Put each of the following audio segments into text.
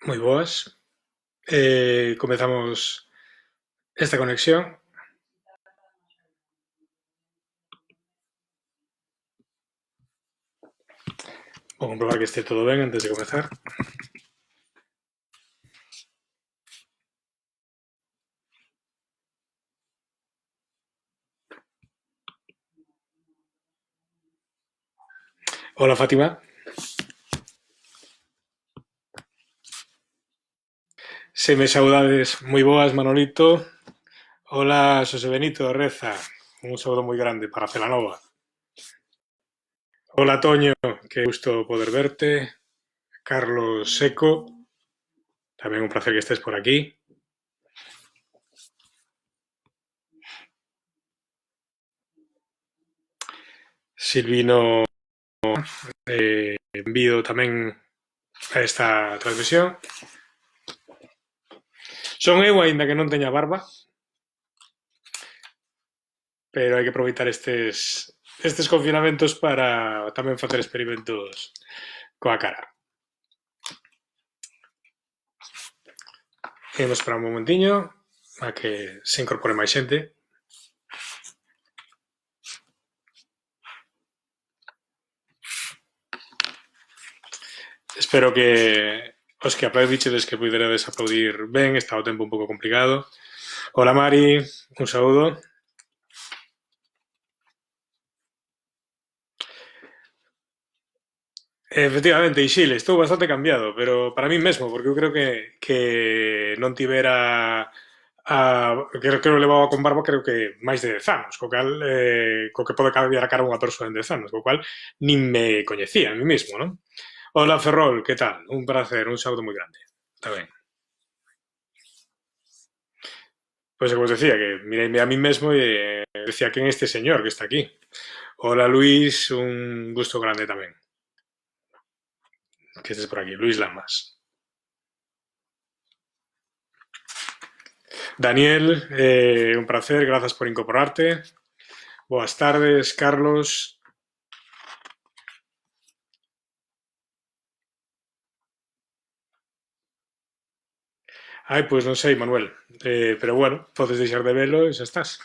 Moi boas. Comezamos esta conexión. Vou comprobar que este todo ben antes de comezar. Hola, Fátima. Se me saudades moi boas, Manolito. Hola, Xosé Benito Reza. Un saúdo moi grande para Celanova. Hola, Toño. Que gusto poder verte. Carlos Seco. Tamén un placer que estés por aquí. Silvino, envío tamén a esta transmisión. Son eu, aínda que non teña barba, pero hai que aproveitar estes confinamentos para tamén facer experimentos coa cara. Imos esperar un momentiño a que se incorpore máis xente. Espero que os que aplaudichedes que puideredes aplaudir ben, está o tempo un pouco complicado. Hola, Mari, un saúdo. Efectivamente, Ixil, estou bastante cambiado, pero para mí mesmo, porque eu creo que non tivera creo que levaba con barba creo que máis de 10 anos, co que pode cambiar a cara unha persoa en 10 anos, co cual nin me coñecía a mí mismo, non? Hola, Ferrol, que tal? Un placer, un saúdo moi grande. Está ben. Pois como os decía, que mireime a mí mesmo e decía, quen é este señor que está aquí? Hola, Luis, un gusto grande tamén que estés por aquí. Luis Lamas. Daniel, un placer, grazas por incorporarte. Boas tardes, Carlos. Ai, pois non sei, Manuel, pero bueno, podes deixar de velo e xa estás.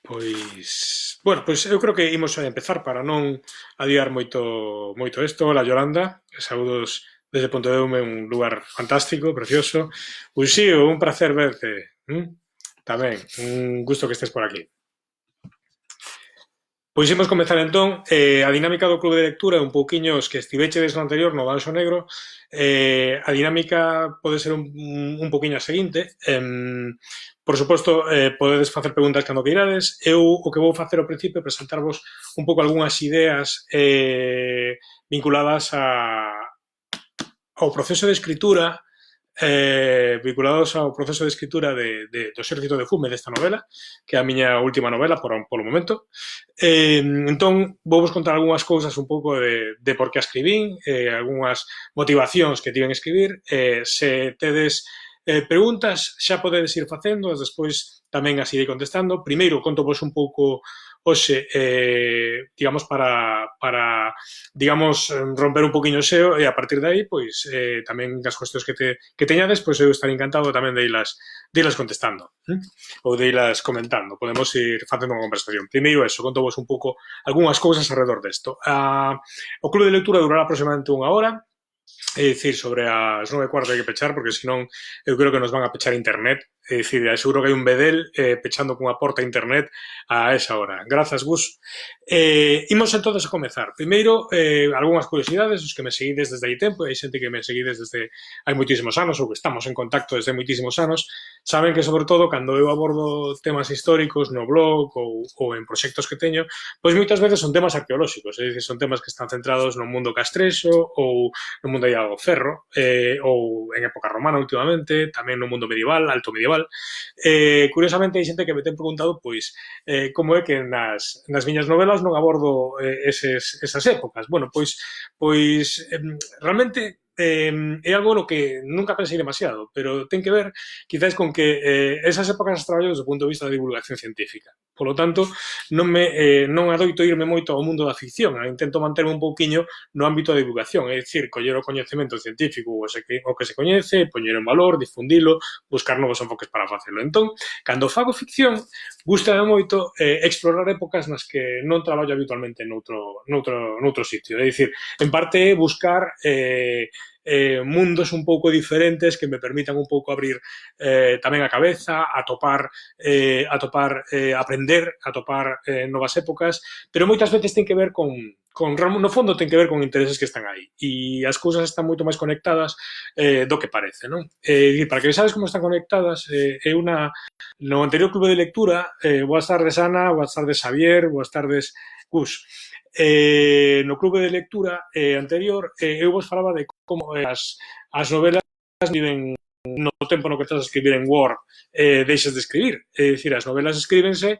Pois, bueno, pois eu creo que imos a empezar para non adiar moito isto. Hola, Yolanda, saúdos desde Pontedeume, un lugar fantástico, precioso. Uxío, un placer verte. Tamén, un gusto que estés por aquí. Pois imos comezar entón. A dinámica do Clube de Lectura é un pouquiño os que estivechedes no anterior no Banxo Negro. A dinámica pode ser un pouquiño a seguinte. Por suposto, podedes facer preguntas cando queirades. Eu o que vou facer ao principio é presentarvos un pouco algunhas ideas vinculadas ao proceso de escritura, vinculados ao proceso de escritura do Exército de Fume desta novela, que é a miña última novela polo momento. Entón, vou vos contar algunhas cousas un pouco de por que a escribín, algunhas motivacións que tiven a escribir. Se tedes preguntas, xa podedes ir facendo, despois tamén as irei contestando. Primeiro, conto vos un pouco hoxe, digamos, para digamos, romper un poquinho o xeo e a partir de aí, pois, tamén as cuestións que teñades, pois eu estarei encantado tamén de ilas contestando, ou de ilas comentando. Podemos ir facendo unha conversación. Primeiro eso, conto vos un pouco algunhas cousas alrededor desto. O Clube de Lectura durará aproximadamente unha hora, é dicir, sobre as 9:15 hai que pechar, porque senón eu creo que nos van a pechar internet. É dicir, seguro que hai un bedel pechando cunha porta a internet a esa hora. Grazas, Gus. Imos entonces a comezar. Primeiro, algunhas curiosidades, os que me seguides desde hai tempo, hai xente que me seguides desde hai moitísimos anos, ou que estamos en contacto desde moitísimos anos, saben que, sobre todo, cando eu abordo temas históricos no blog ou en proxectos que teño, pois moitas veces son temas arqueolóxicos, é dicir, son temas que están centrados no mundo castrexo ou no mundo aí ao ferro, ou en época romana últimamente, tamén no mundo medieval, alto medieval. Curiosamente, hai xente que me ten preguntado pois como é que nas miñas novelas non abordo esas épocas. Bueno, pois realmente é algo no que nunca pensei demasiado, pero ten que ver quizás con que esas épocas as traballo desde o punto de vista da divulgación científica. Polo tanto, non adoito irme moito ao mundo da ficción, intento manterme un pouquiño no ámbito da divulgación, é dicir, coller o coñecemento científico o que se coñece, poñer en valor, difundilo, buscar novos enfoques para facelo. Entón, cando fago ficción, gústame moito explorar épocas nas que non traballo habitualmente noutro sitio. É dicir, en parte buscar mundos un pouco diferentes que me permitan un pouco abrir tamén a cabeza, aprender, atopar novas épocas, pero moitas veces ten que ver no fondo ten que ver con intereses que están aí e as cousas están moito máis conectadas do que parece, non? Para que sabes como están conectadas, no anterior clube de lectura, boas tardes Ana, boas tardes Xavier, boas tardes Gus. No clube de lectura anterior eu vos falaba de como as novelas viven no tempo no que estás a escribir en Word deixes de escribir. É dicir, as novelas escríbense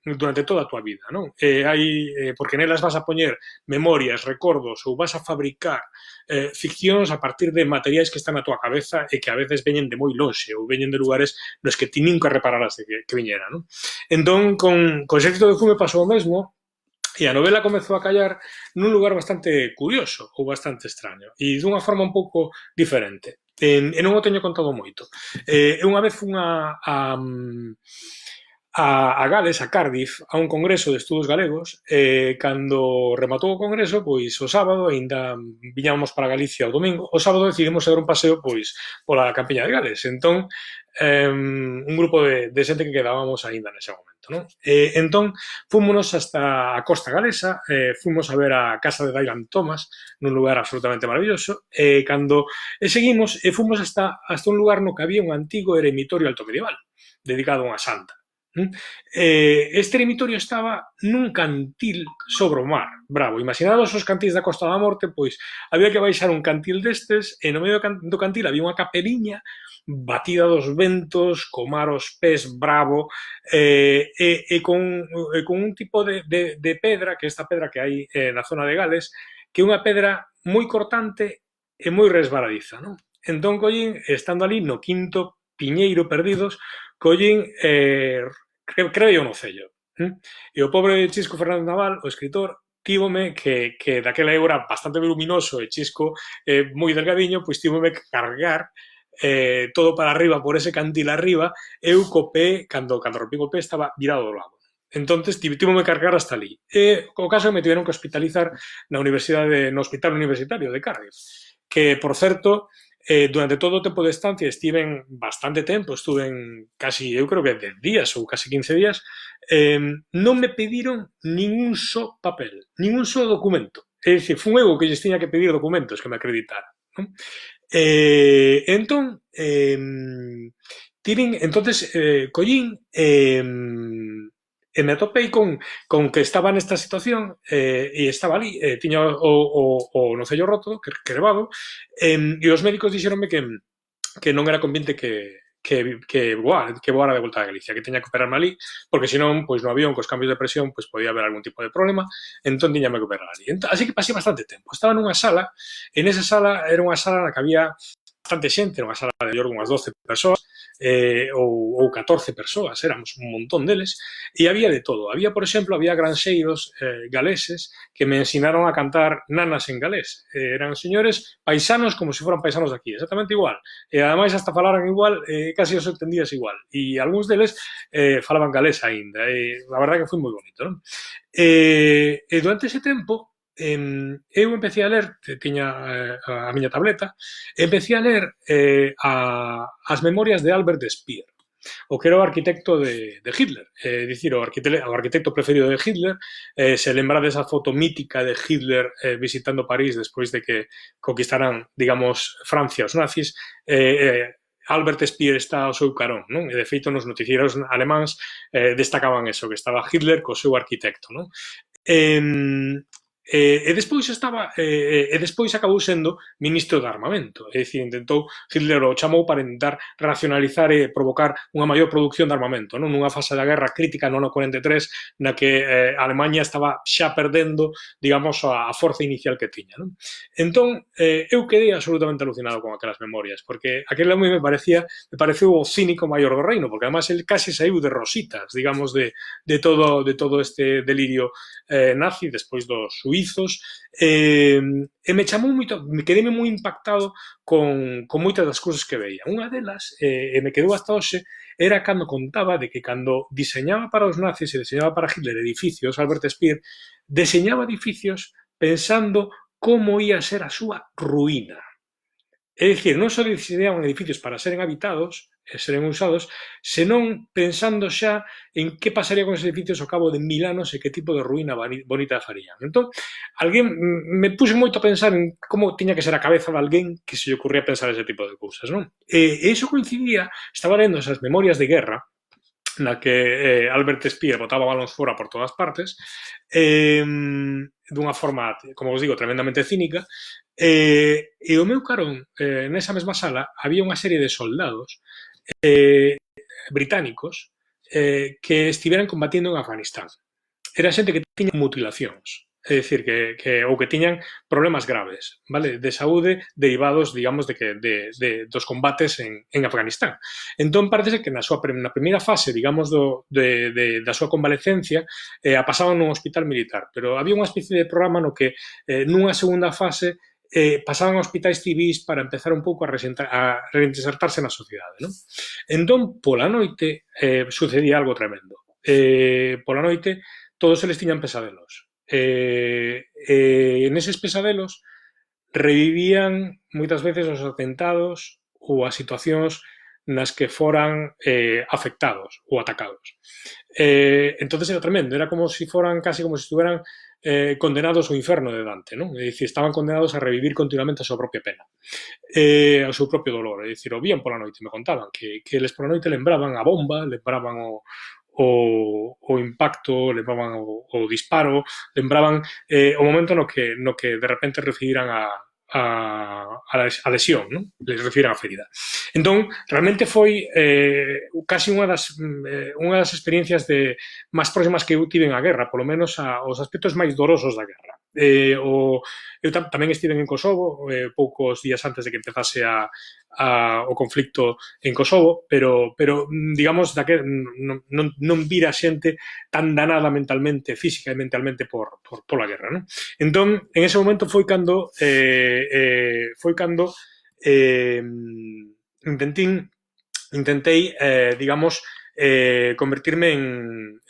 durante toda a tua vida, non? Porque nelas vas a poñer memorias, recordos ou vas a fabricar ficcións a partir de materiais que están na tua cabeza e que a veces veñen de moi lonxe ou veñen de lugares nos que ti nunca repararas de que viñera, non? Entón, con Exército de Fume pasou o mesmo. E a novela comezou a callar nun lugar bastante curioso ou bastante extraño e dunha forma un pouco diferente. E non o teño contado moito. Unha vez fun a Gales, a Cardiff, a un congreso de estudos galegos, cando rematou o congreso, pois o sábado, aínda viñábamos para Galicia o domingo, o sábado decidimos dar un paseo pois pola campiña de Gales. Entón, un grupo de xente que quedábamos aínda nese momento, non? Entón, fúmonos hasta a costa galesa, fomos a ver a casa de Dylan Thomas, nun lugar absolutamente maravilloso, seguimos e fomos hasta un lugar no que había un antigo eremitorio altomedieval, dedicado a unha santa. Este eremitorio estaba nun cantil sobre o mar, bravo, imaginados os cantis da Costa da Morte, pois había que baixar un cantil destes e no medio do cantil había unha capeliña batida dos ventos, co mar aos pés bravo con un tipo de pedra, que esta pedra que hai na zona de Gales, que é unha pedra moi cortante e moi resbaladiza, non? Entón, collín, estando ali no quinto piñeiro perdidos, collín creo no cello. E o pobre Chisco Fernández Naval, o escritor, tívome que daquela eu era bastante luminoso e Chisco moi delgadiño, pois tívome que cargar todo para arriba, por ese cantil arriba, eu co pé, cando rompí o pé, estaba virado do lado. Entonces, tívome que cargar hasta ali. O caso me tiveron que hospitalizar no hospital universitario de Cardiff, que, por certo, durante todo o tempo de estancia estiven bastante tempo, estuven casi, eu creo que 10 días ou casi 15 días, non me pediron ningún só papel, ningún só documento. É dicir, fun eu que lles tiña que pedir documentos que me acreditaran, non? Entón, collín e me atopei con que estaba nesta situación e estaba ali, tiña o nocello roto, crevado, e os médicos dixeronme que non era conveniente que voara de volta a Galicia, que teña que operarme ali, porque senón, pois no avión, cos cambios de presión, pois podía haber algún tipo de problema, entón tiñame que operar ali. Así que pasei bastante tempo. Estaba nunha sala, e nesa sala era unha sala na que había bastante xente, era unha sala de unhas 12 persoas, ou 14 persoas, éramos un montón deles, e había de todo. Por exemplo, había granxeiros galeses que me ensinaron a cantar nanas en galés. Eran señores paisanos como se foran paisanos de aquí, exactamente igual. E ademais hasta falaran igual, casi os entendías igual. E algúns deles falaban galés aínda. A verdade que foi moi bonito, non? E durante ese tempo, eu empecé a ler, tiña a miña tableta, empecé a ler as memorias de Albert Speer, o que era o arquitecto de Hitler, dicir, o arquitecto preferido de Hitler. Se lembra desa foto mítica de Hitler visitando París despois de que conquistaran, digamos, Francia os nazis, Albert Speer está ao seu carón, non? E, de feito, nos noticieros alemáns destacaban eso, que estaba Hitler co seu arquitecto, non? E despois acabou sendo ministro de armamento, é dicir, Hitler o chamou para intentar racionalizar e provocar unha maior produción de armamento, non? Nunha fase da guerra crítica no ano 43 na que a Alemanha estaba xa perdendo, digamos, a forza inicial que tiña, non? Entón, eu quedei absolutamente alucinado con aquelas memorias, porque aquel home me pareceu o cínico maior do reino, porque además el casi saiu de rositas, digamos, de todo este delirio nazi, despois dos suizos, e me chamou moito, me quedei moi impactado con moitas das cousas que veía. Unha delas, e me quedou hasta hoxe, era cando contaba de que cando diseñaba para os nazis e diseñaba para Hitler edificios, Albert Speer, diseñaba edificios pensando como ia ser a súa ruína. É dicir, non só diseñaban edificios para seren habitados e seren usados, senón pensando xa en que pasaría con esos edificios ao cabo de 1000 anos e que tipo de ruína bonita farían. Entón, alguén me puse moito a pensar en como tiña que ser a cabeza de alguén que se lle ocurría pensar ese tipo de cousas, non? E iso coincidía, estaba lendo esas memorias de guerra, na que Albert Speer botaba balóns fora por todas partes, dunha forma, como vos digo, tremendamente cínica, e o meu carón, nesa mesma sala, había unha serie de soldados británicos que estiveran combatiendo en Afganistán. Era xente que tiña mutilacións, é dicir, ou que tiñan problemas graves, vale, de saúde derivados, digamos, dos combates en Afganistán. Entón, parece que na primeira fase, digamos, da súa convalecencia, a pasaban nun hospital militar, pero había unha especie de programa no que nunha segunda fase pasaban a hospitais civis para empezar un pouco a reinsertarse na sociedade, non? Entón, pola noite, sucedía algo tremendo. Pola noite, todos eles tiñan pesadelos. Neses pesadelos revivían moitas veces os atentados ou as situacións nas que foran afectados ou atacados. Entonces era tremendo, era como se foran casi como se estuveran condenados ao inferno de Dante, non? É dicir, estaban condenados a revivir continuamente a súa propia pena, o seu propio dolor, é dicir, o vían pola noite, me contaban que eles pola noite lembraban a bomba, lembraban o impacto, lembraban o disparo, lembraban o momento no que de repente recibiran a lesión, non? Les refiran a ferida. Entón, realmente foi casi unha das experiencias máis próximas que eu tive a guerra, polo menos os aspectos máis dorosos da guerra. Eu tamén estive en Kosovo poucos días antes de que empezase o conflicto en Kosovo, pero digamos, non vira xente tan danada mentalmente, física e mentalmente pola guerra, non? Entón, en ese momento foi cando intentei, digamos, convertirme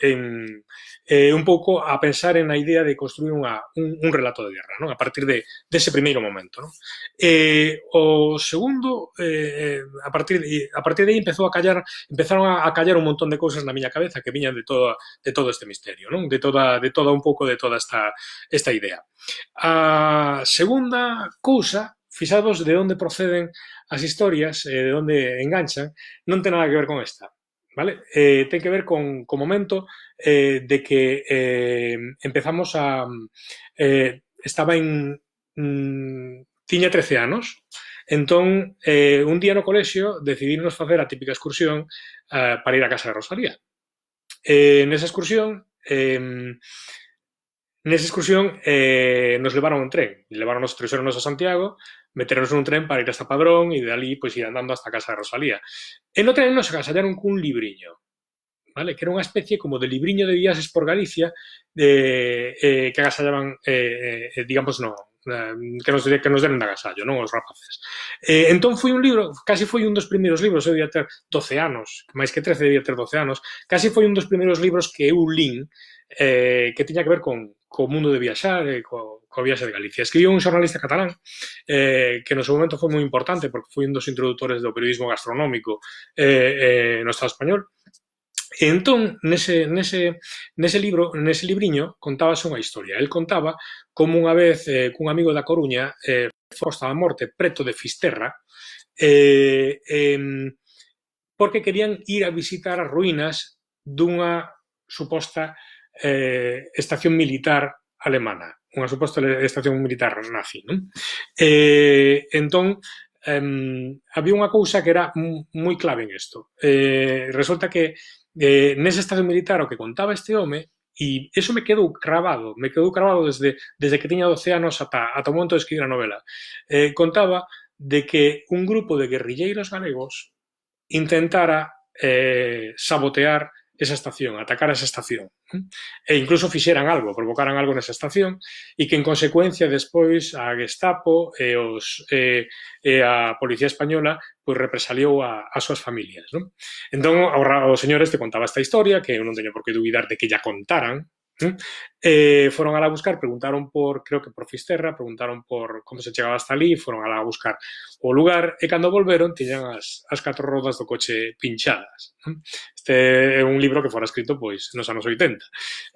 en un pouco a pensar en a idea de construir un relato de guerra, non? A partir dese primeiro momento, non? O segundo, a partir de aí empezaron a callar un montón de cousas na miña cabeza que viñan de todo este misterio, non? De toda un pouco de toda esta idea. A segunda cousa, fixados de onde proceden as historias, de onde enganchan, non ten nada que ver con esta, vale? Ten que ver con momento de que empezamos estaba tiña 13 anos, entón un día no colexio decidimos facer a típica excursión para ir a casa de Rosalía. Nesa excursión nos levaron un tren, levaronnos 3 horas a Santiago, meteronos nun tren para ir hasta Padrón e de ali pois ir andando hasta a casa de Rosalía. E no tren nos agasallaron cun libriño, vale? Que era unha especie como de libriño de viaxes por Galicia que agasallaban, digamos, que nos deron de agasallo, non os rapaces. Entón foi un libro, casi foi un dos primeiros libros, eu debía ter 12 anos, máis que 13 debía ter 12 anos, casi foi un dos primeiros libros que eu lín que tiña que ver con o mundo de viaxar e coa viaxe de Galicia. Escribiu un xornalista catalán que no seu momento foi moi importante porque foi un dos introductores do periodismo gastronómico no Estado español. E entón, nese libriño, contábase unha historia. El contaba como unha vez cun amigo da Coruña fosta a morte preto de Fisterra porque querían ir a visitar as ruínas dunha suposta estación militar alemana. unha suposta estación militar nazi, non? Entón, había unha cousa que era moi clave en isto. Resulta que nesa estación militar o que contaba este home, e iso me quedou cravado desde que tiña 12 anos ata o momento de escribir a novela. Contaba de que un grupo de guerrilleiros galegos intentara sabotear esa estación, atacar esa estación. E incluso fixeran algo, provocaran algo nesa estación e que en consecuencia despois a Gestapo e a Policía Española pois represaliou as súas familias. Non? Entón, o señor este contaba esta historia, que eu non teño por que dubidar de que ya contaran, foron a la buscar, preguntaron por, creo que por Fisterra, preguntaron por como se chegaba hasta ali, foron a la buscar o lugar e cando volveron tiñan as 4 rodas do coche pinchadas. Este é un libro que fora escrito pois nos anos 80.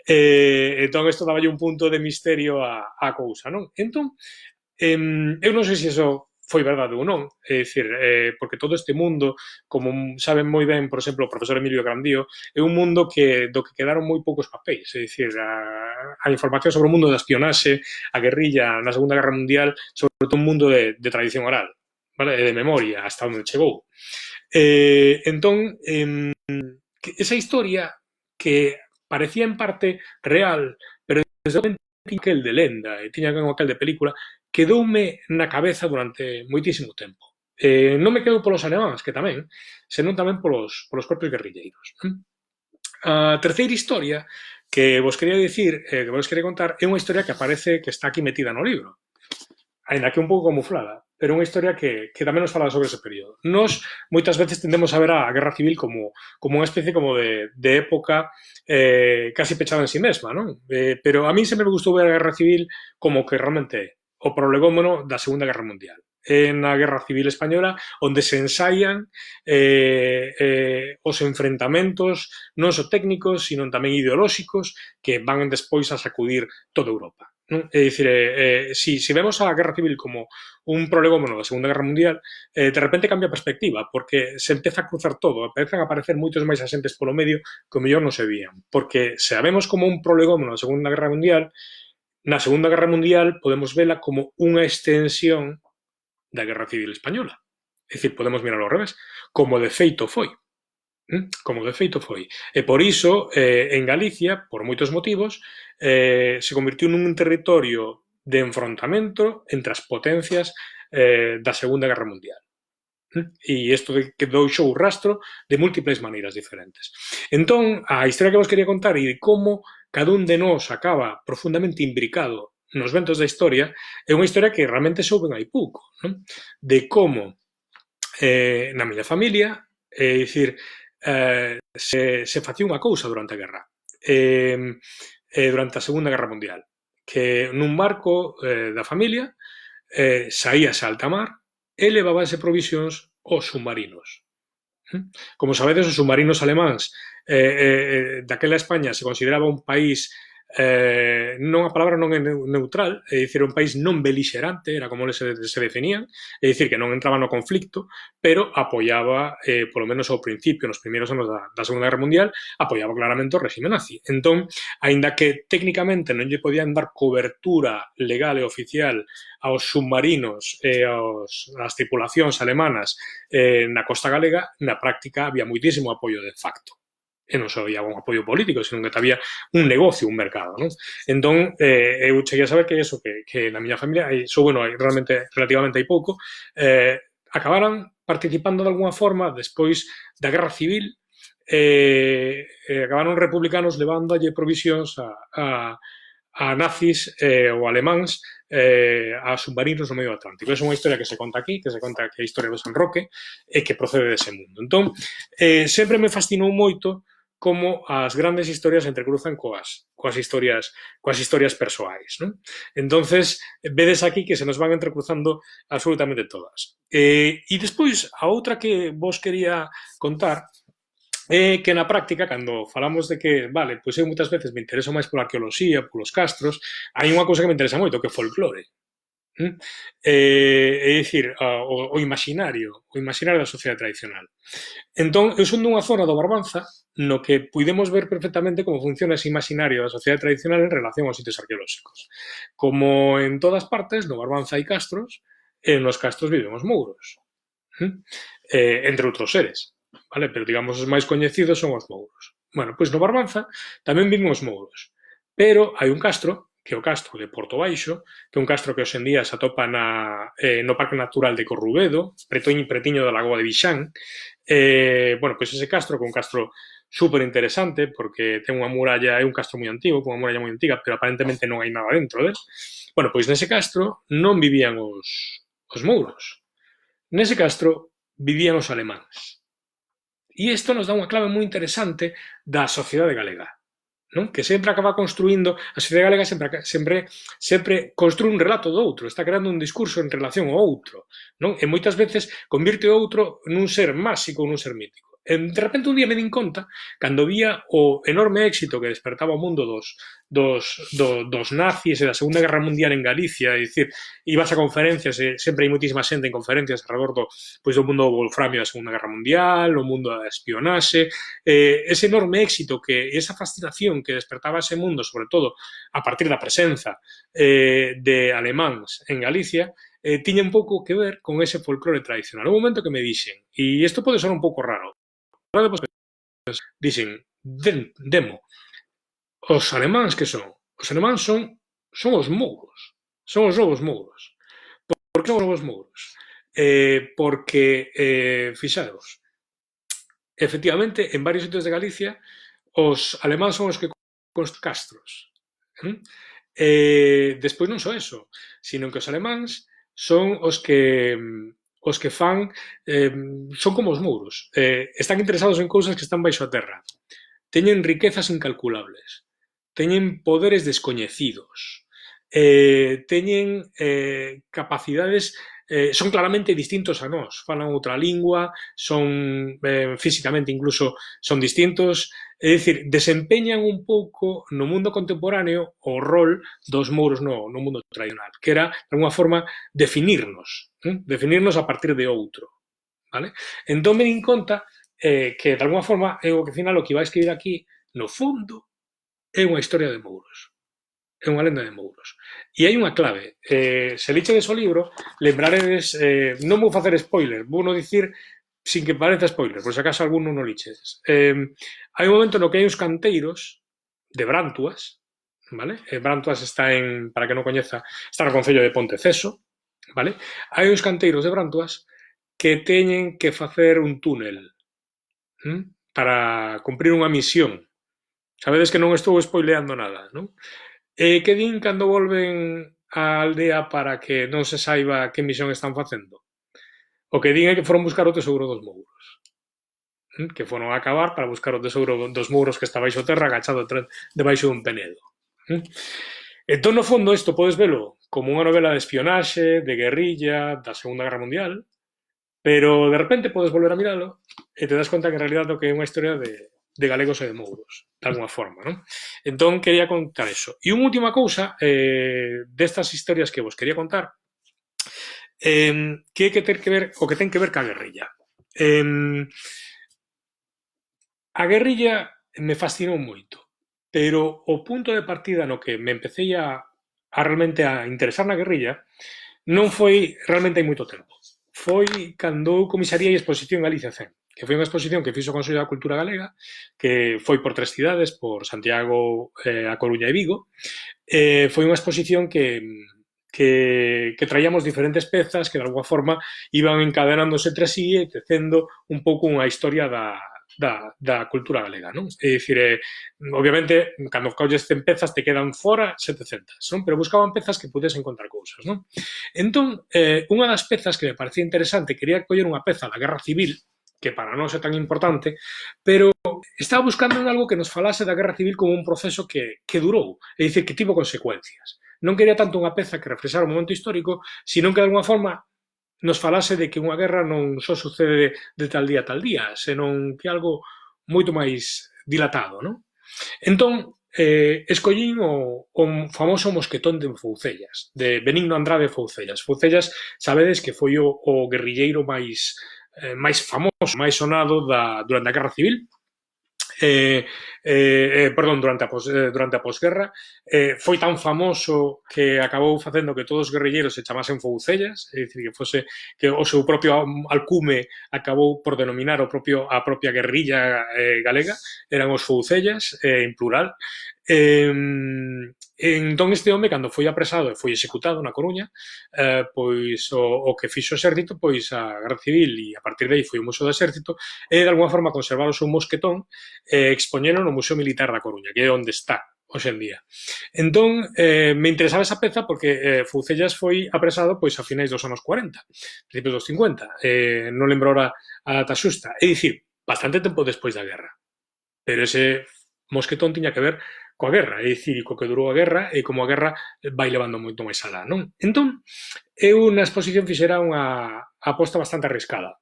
Entón, isto daballe un punto de misterio á cousa, non? Entón, eu non sei se iso foi verdade ou non, é dicir, porque todo este mundo, como saben moi ben, por exemplo, o profesor Emilio Grandío, é un mundo do que quedaron moi poucos papéis, é dicir, a información sobre o mundo da espionaxe, a guerrilla na Segunda Guerra Mundial, sobre todo un mundo de tradición oral, vale? De memoria, hasta onde chegou. Entón, esa historia que parecía en parte real, pero desde o momento que el de lenda e tiña un aquel de película, quedoume na cabeza durante moitísimo tempo. Non me quedo polos alemáns, que tamén, senón tamén polos propios guerrilleiros. A terceira historia que vos quería dicir, que vos quería contar, é unha historia que aparece, que está aquí metida no libro, aínda que un pouco camuflada, pero unha historia que tamén nos fala sobre ese período. Nos moitas veces tendemos a ver a Guerra Civil como unha especie como de época casi pechada en sí mesma, non? Pero a mí sempre me gustou ver a Guerra Civil como que realmente é o prolegómeno da Segunda Guerra Mundial. É na Guerra Civil Española onde se ensaian os enfrentamentos non só técnicos, sino tamén ideolóxicos que van despois a sacudir toda Europa. Non? É dicir, si vemos a Guerra Civil como un prolegómeno da Segunda Guerra Mundial, de repente cambia a perspectiva, porque se empeza a cruzar todo, empezan a aparecer moitos máis asentes polo medio que o mellor non se vían. Porque se a vemos como un prolegómeno da Segunda Guerra Mundial, na Segunda Guerra Mundial podemos vela como unha extensión da Guerra Civil Española. É dicir, podemos mirar ao revés, como de feito foi. Como de feito foi. E por iso, en Galicia, por moitos motivos, se convirtiu nun territorio de enfrontamento entre as potencias da Segunda Guerra Mundial. E isto quedou xo o rastro de múltiples maneiras diferentes. Entón, a historia que vos quería contar e de como cada un de nós acaba profundamente imbricado nos ventos da historia é unha historia que realmente souben hai pouco, non? De como na miña familia, é dicir, se facía unha cousa durante a guerra, durante a Segunda Guerra Mundial, que nun barco da familia saíase a alta mar e levábase provisións aos submarinos. Como sabedes, os submarinos alemáns daquela España se consideraba un país non a palabra non é neutral, é dicir, un país non belixerante, era como se definían, é dicir, que non entraba no conflicto, pero apoiaba, polo menos ao principio, nos primeiros anos da Segunda Guerra Mundial, apoiaba claramente o réxime nazi. Entón, aínda que técnicamente non lle podían dar cobertura legal e oficial aos submarinos e ás tripulacións alemanas na costa galega, na práctica había moitísimo apoio de facto. E non só había un apoio político, sino que había un negocio, un mercado, non? Entón, eu cheguei a saber que eso, que na miña familia, realmente relativamente hai pouco, acabaran participando de alguna forma despois da Guerra Civil, acabaron republicanos levándolle provisións a nazis ou alemáns a submarinos no medio Atlántico. É unha historia que se conta aquí, que se conta que é a historia do San Roque e que procede dese mundo. Entón, sempre me fascinou moito como as grandes historias se entrecruzan coas historias persoais, non? Entonces, vedes aquí que se nos van entrecruzando absolutamente todas. E despois, a outra que vos quería contar é que na práctica, cando falamos de que, vale, pois eu moitas veces me intereso máis pola arqueoloxía, polos castros, hai unha cousa que me interesa moito, que é o folclore. É dicir, o imaginario da sociedade tradicional. Entón, eu son dunha zona do Barbanza no que puidemos ver perfectamente como funciona ese imaginario da sociedade tradicional en relación aos sitios arqueolóxicos. Como en todas partes, no Barbanza hai castros, e nos castros viven os mouros. Entre outros seres, vale? Pero, digamos, os máis coñecidos son os mouros. Bueno, pois no Barbanza tamén viven os mouros, pero hai un castro que é o castro de Porto Baixo, que é un castro que hoxendía se atopa no Parque Natural de Corrubedo, pretiño da Lagoa de Vixán. Bueno, pois ese castro, que é un castro super interesante, porque ten unha muralla, é un castro moi antigo, con unha muralla moi antiga, pero aparentemente non hai nada dentro del. Bueno, pois nese castro non vivían os mouros. Nese castro vivían os alemáns. E isto nos dá unha clave moi interesante da sociedade galega. Non? Que sempre acaba construindo, a sociedade galega sempre construe un relato do outro, está creando un discurso en relación ao outro, non? E moitas veces convirte o outro nun ser máxico ou nun ser mítico. E de repente un día me din conta, cando vía o enorme éxito que despertaba o mundo dos nazis e da Segunda Guerra Mundial en Galicia, é dicir, ibas a conferencias e sempre hai moitísima xente en conferencias alrededor do mundo do wolframio da Segunda Guerra Mundial, o mundo da espionaxe, ese enorme éxito, que esa fascinación que despertaba ese mundo, sobre todo a partir da presenza de alemáns en Galicia, tiña un pouco que ver con ese folclore tradicional. Un momento que me dixen, e isto pode ser un pouco raro, dixen, Demo, os alemáns que son? Os alemáns son os mouros, son os novos mouros. Por que os novos mouros? Porque, fixaros, efectivamente, en varios sitios de Galicia, os alemáns son os que construen castros. Despois non só eso, sino que os alemáns son os que fan, son como os mouros, están interesados en cousas que están baixo a terra, teñen riquezas incalculables, teñen poderes descoñecidos, teñen capacidades, son claramente distintos a nós, falan outra lingua, son físicamente incluso son distintos, é dicir, desempeñan un pouco no mundo contemporáneo o rol dos mouros no mundo tradicional, que era, de alguma forma, definirnos a partir de outro, vale? Entón me din conta que, de alguma forma, eu, ao final, o que iba a escribir aquí, no fondo, é unha historia de mouros. É unha lenda de mouros. E hai unha clave. Se lichedes o libro, lembraredes, non vou facer spoiler, vou non dicir sin que pareza spoiler, por se acaso algún non o lichedes. Hai un momento no que hai uns canteiros de Brantuas, vale? Brantuas está para que non coñeza, está no concello de Ponteceso, vale? Hai uns canteiros de Brantuas que teñen que facer un túnel para cumprir unha misión. Sabedes que non estou spoileando nada, non? Que din cando volven á aldea para que non se saiba que misión están facendo? O que din é que foron buscar o tesouro dos mouros. Que foron a acabar para buscar o tesouro dos mouros que está baixo terra, agachado debaixo dun penedo. Entón, no fondo, isto podes velo como unha novela de espionaxe, de guerrilla, da Segunda Guerra Mundial, pero de repente podes volver a miralo e te das conta que en realidad o que é unha historia de galegos e de mouros, de alguma forma, non? Entón, quería contar eso. E unha última cousa destas historias que vos quería contar, que é que ten que ver, o que ten que ver ca guerrilla. A guerrilla me fascinou moito, pero o punto de partida no que me empecé a realmente a interesar na guerrilla non foi realmente hai moito tempo. Foi cando eu comisaría a exposición Galicia 100, que foi unha exposición que fixo o Consello da Cultura Galega, que foi por 3 cidades, por Santiago, A Coruña e Vigo. Foi unha exposición que traíamos diferentes pezas que de alguma forma iban encadenándose entre sí e tecendo un pouco unha historia da cultura galega, non? É dicir, obviamente, cando colles 100 pezas te quedan fora 700, non? Pero buscaban pezas que pudesen contar cousas, non? Entón, unha das pezas que me parecía interesante, quería coller unha peza da Guerra Civil, que para nós é tan importante, pero estaba buscando en algo que nos falase da Guerra Civil como un proceso que durou, é dicir, que tivo consecuencias. Non quería tanto unha peza que reflexara o momento histórico, sino que de alguma forma nos falase de que unha guerra non só sucede de tal día a tal día, senón que algo moito máis dilatado, non? Entón, escollín o famoso mosquetón de Foucellas, de Benigno Andrade Foucellas. Foucellas, sabedes que foi o guerrilleiro máis famoso, máis sonado durante a Guerra Civil, perdón, durante a posguerra, foi tan famoso que acabou facendo que todos os guerrilleiros se chamasen Foucellas, é dicir, que o seu propio alcume acabou por denominar a propia guerrilla galega, eran os Foucellas, en plural. Entón este home, cando foi apresado e foi executado na Coruña, pois o que fixo o exército, pois a Guerra Civil, e a partir de aí foi o Museo do Exército, e de alguma forma conservar o seu mosquetón expoñeron no Museo Militar da Coruña, que é onde está hoxe en día. Entón, me interesaba esa peza porque Foucellas foi apresado pois a finais dos anos 40, principios dos 50, non lembro ahora a data xusta, é dicir, bastante tempo despois da guerra. Pero ese mosquetón tiña que ver coa guerra, é dicir, co que durou a guerra e como a guerra vai levando moito máis alá, non? Entón, eu na exposición fixera unha aposta bastante arriscada.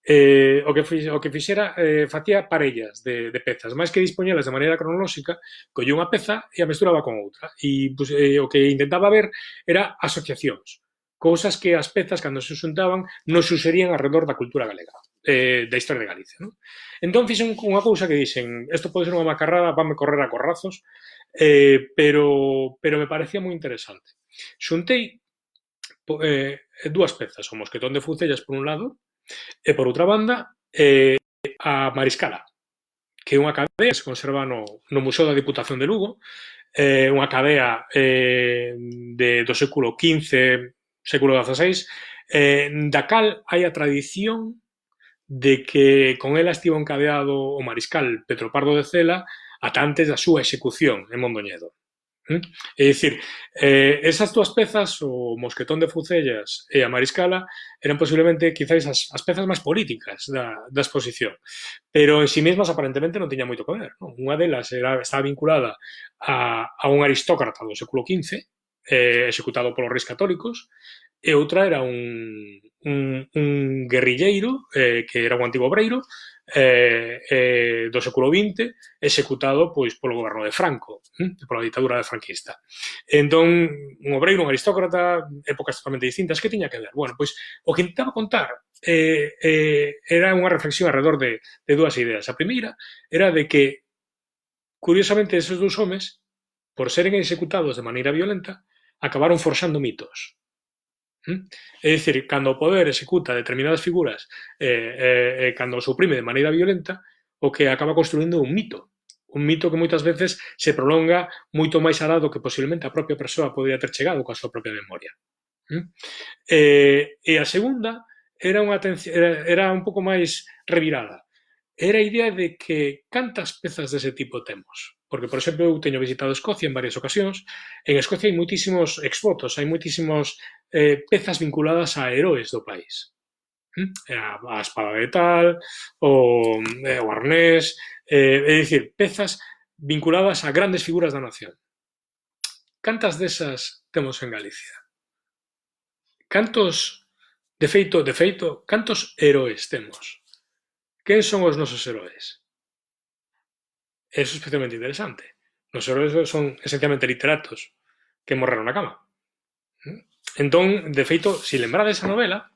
O que fixera, facía parellas de pezas, máis que dispoñelas de maneira cronolóxica, collía unha peza e a mesturaba con outra. E pues, o que intentaba ver era asociacións, cousas que as pezas, cando se xuntaban, non suxerían alrededor da cultura galega, da historia de Galicia. Non? Entón fixen unha cousa que dixen, isto pode ser unha macarrada, vanme correr a corrazos, pero me parecía moi interesante. Xuntei dúas pezas, o mosquetón de Foucellas por un lado, e por outra banda, a Mariscala, que é unha cadea que se conserva no Museo da Diputación de Lugo, unha cadea do século XV, século XVI, da cal hai a tradición de que con ela estivo encadeado o mariscal Pedro Pardo de Cela ata antes da súa execución en Mondoñedo. É dicir, esas dúas pezas, o Mosquetón de Foucellas e a Mariscala, eran posiblemente, quizáis, as pezas máis políticas da exposición, pero en sí mesmas aparentemente non tiña moito que ver. Non? Unha delas estaba vinculada a un aristócrata do século XV, executado polos reis católicos, e outra era un guerrilleiro, que era un antigo obreiro, do século XX, executado pois polo goberno de Franco, pola ditadura de franquista. Entón, un obreiro, un aristócrata, épocas totalmente distintas, que tiña que ver? Bueno, pois o que intentaba contar era unha reflexión alrededor de dúas ideas. A primeira era de que, curiosamente, esos dous homes, por seren executados de maneira violenta, acabaron forxando mitos. É dicir, cando o poder executa determinadas figuras cando o suprime de maneira violenta, o que acaba construindo un mito que moitas veces se prolonga moito máis alá do que posiblemente a propia persoa podría ter chegado coa súa propia memoria. E a segunda era un pouco máis revirada. Era a idea de que cantas pezas dese tipo temos. Porque, por exemplo, eu teño visitado Escocia en varias ocasións. En Escocia hai moitísimos exvotos, hai moitísimos pezas vinculadas a heróis do país. A espada de tal, o arnés, é dicir, pezas vinculadas a grandes figuras da nación. Cantas desas temos en Galicia? Cantos, de feito, cantos heróis temos? Quen son os nosos heróis? Eso é especialmente interesante. Os heróis son esencialmente literatos que morreron na cama. Entón, de feito, se lembrades esa novela,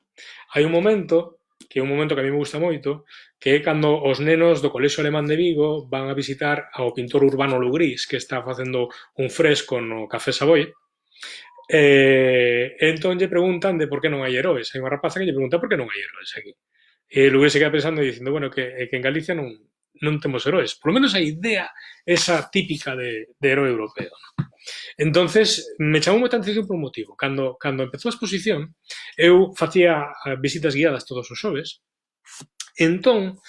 hai un momento que é un momento que a mí me gusta moito, que é cando os nenos do Colexio Alemán de Vigo van a visitar ao pintor Urbano Lugrís, que está facendo un fresco no Café Savoy, entón lle preguntan de por que non hai heróis. Hai unha rapaza que lle pregunta por que non hai heróis aquí. E Lugrís se queda pensando e dicindo, bueno, que en Galicia non temos heróis. Por lo menos a idea esa típica de herói europeo. Entonces, me chamou moita atención por un motivo. Cando empezou a exposición, eu facía visitas guiadas todos os xoves. Entón,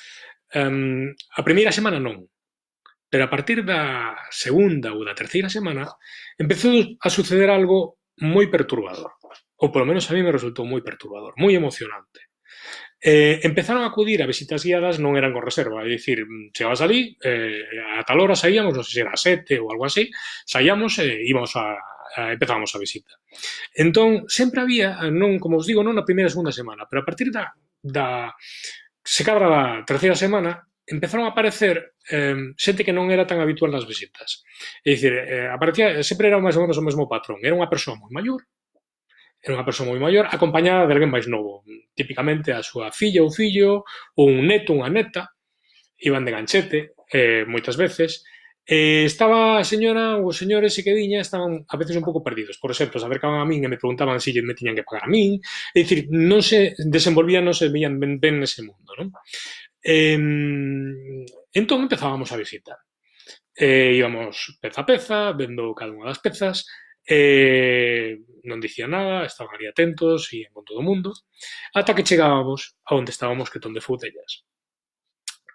a primeira semana non. Pero a partir da segunda ou da terceira semana, empezou a suceder algo moi perturbador. Ou polo menos a mí me resultou moi perturbador, moi emocionante. Empezaron a acudir a visitas guiadas, non eran con reserva, é dicir, chegabas ali, a tal hora saíamos, non sei se era a 7 ou algo así, saíamos e empezábamos a visita. Entón, sempre había, non, como os digo, non na primeira e segunda semana, pero a partir se cadra da terceira semana, empezaron a aparecer xente que non era tan habitual nas visitas. É dicir, aparecía, sempre era máis ou menos o mesmo patrón. Era unha persoa moi maior, acompañada de alguén máis novo. Típicamente a súa filla ou fillo, ou un neto, unha neta, iban de ganchete, moitas veces, estaba a señora ou os señores e que viña estaban a veces un pouco perdidos. Por exemplo, se acercaban a min e me preguntaban se me tiñan que pagar a min. É dicir, non se desenvolvían, non se veían ben nese mundo, non? Entón empezábamos a visita. Íbamos peza a peza, vendo cada unha das pezas, non dicían nada, estaban ali atentos, ian con todo o mundo, ata que chegábamos a onde estaba o mosquetón de Fucellas.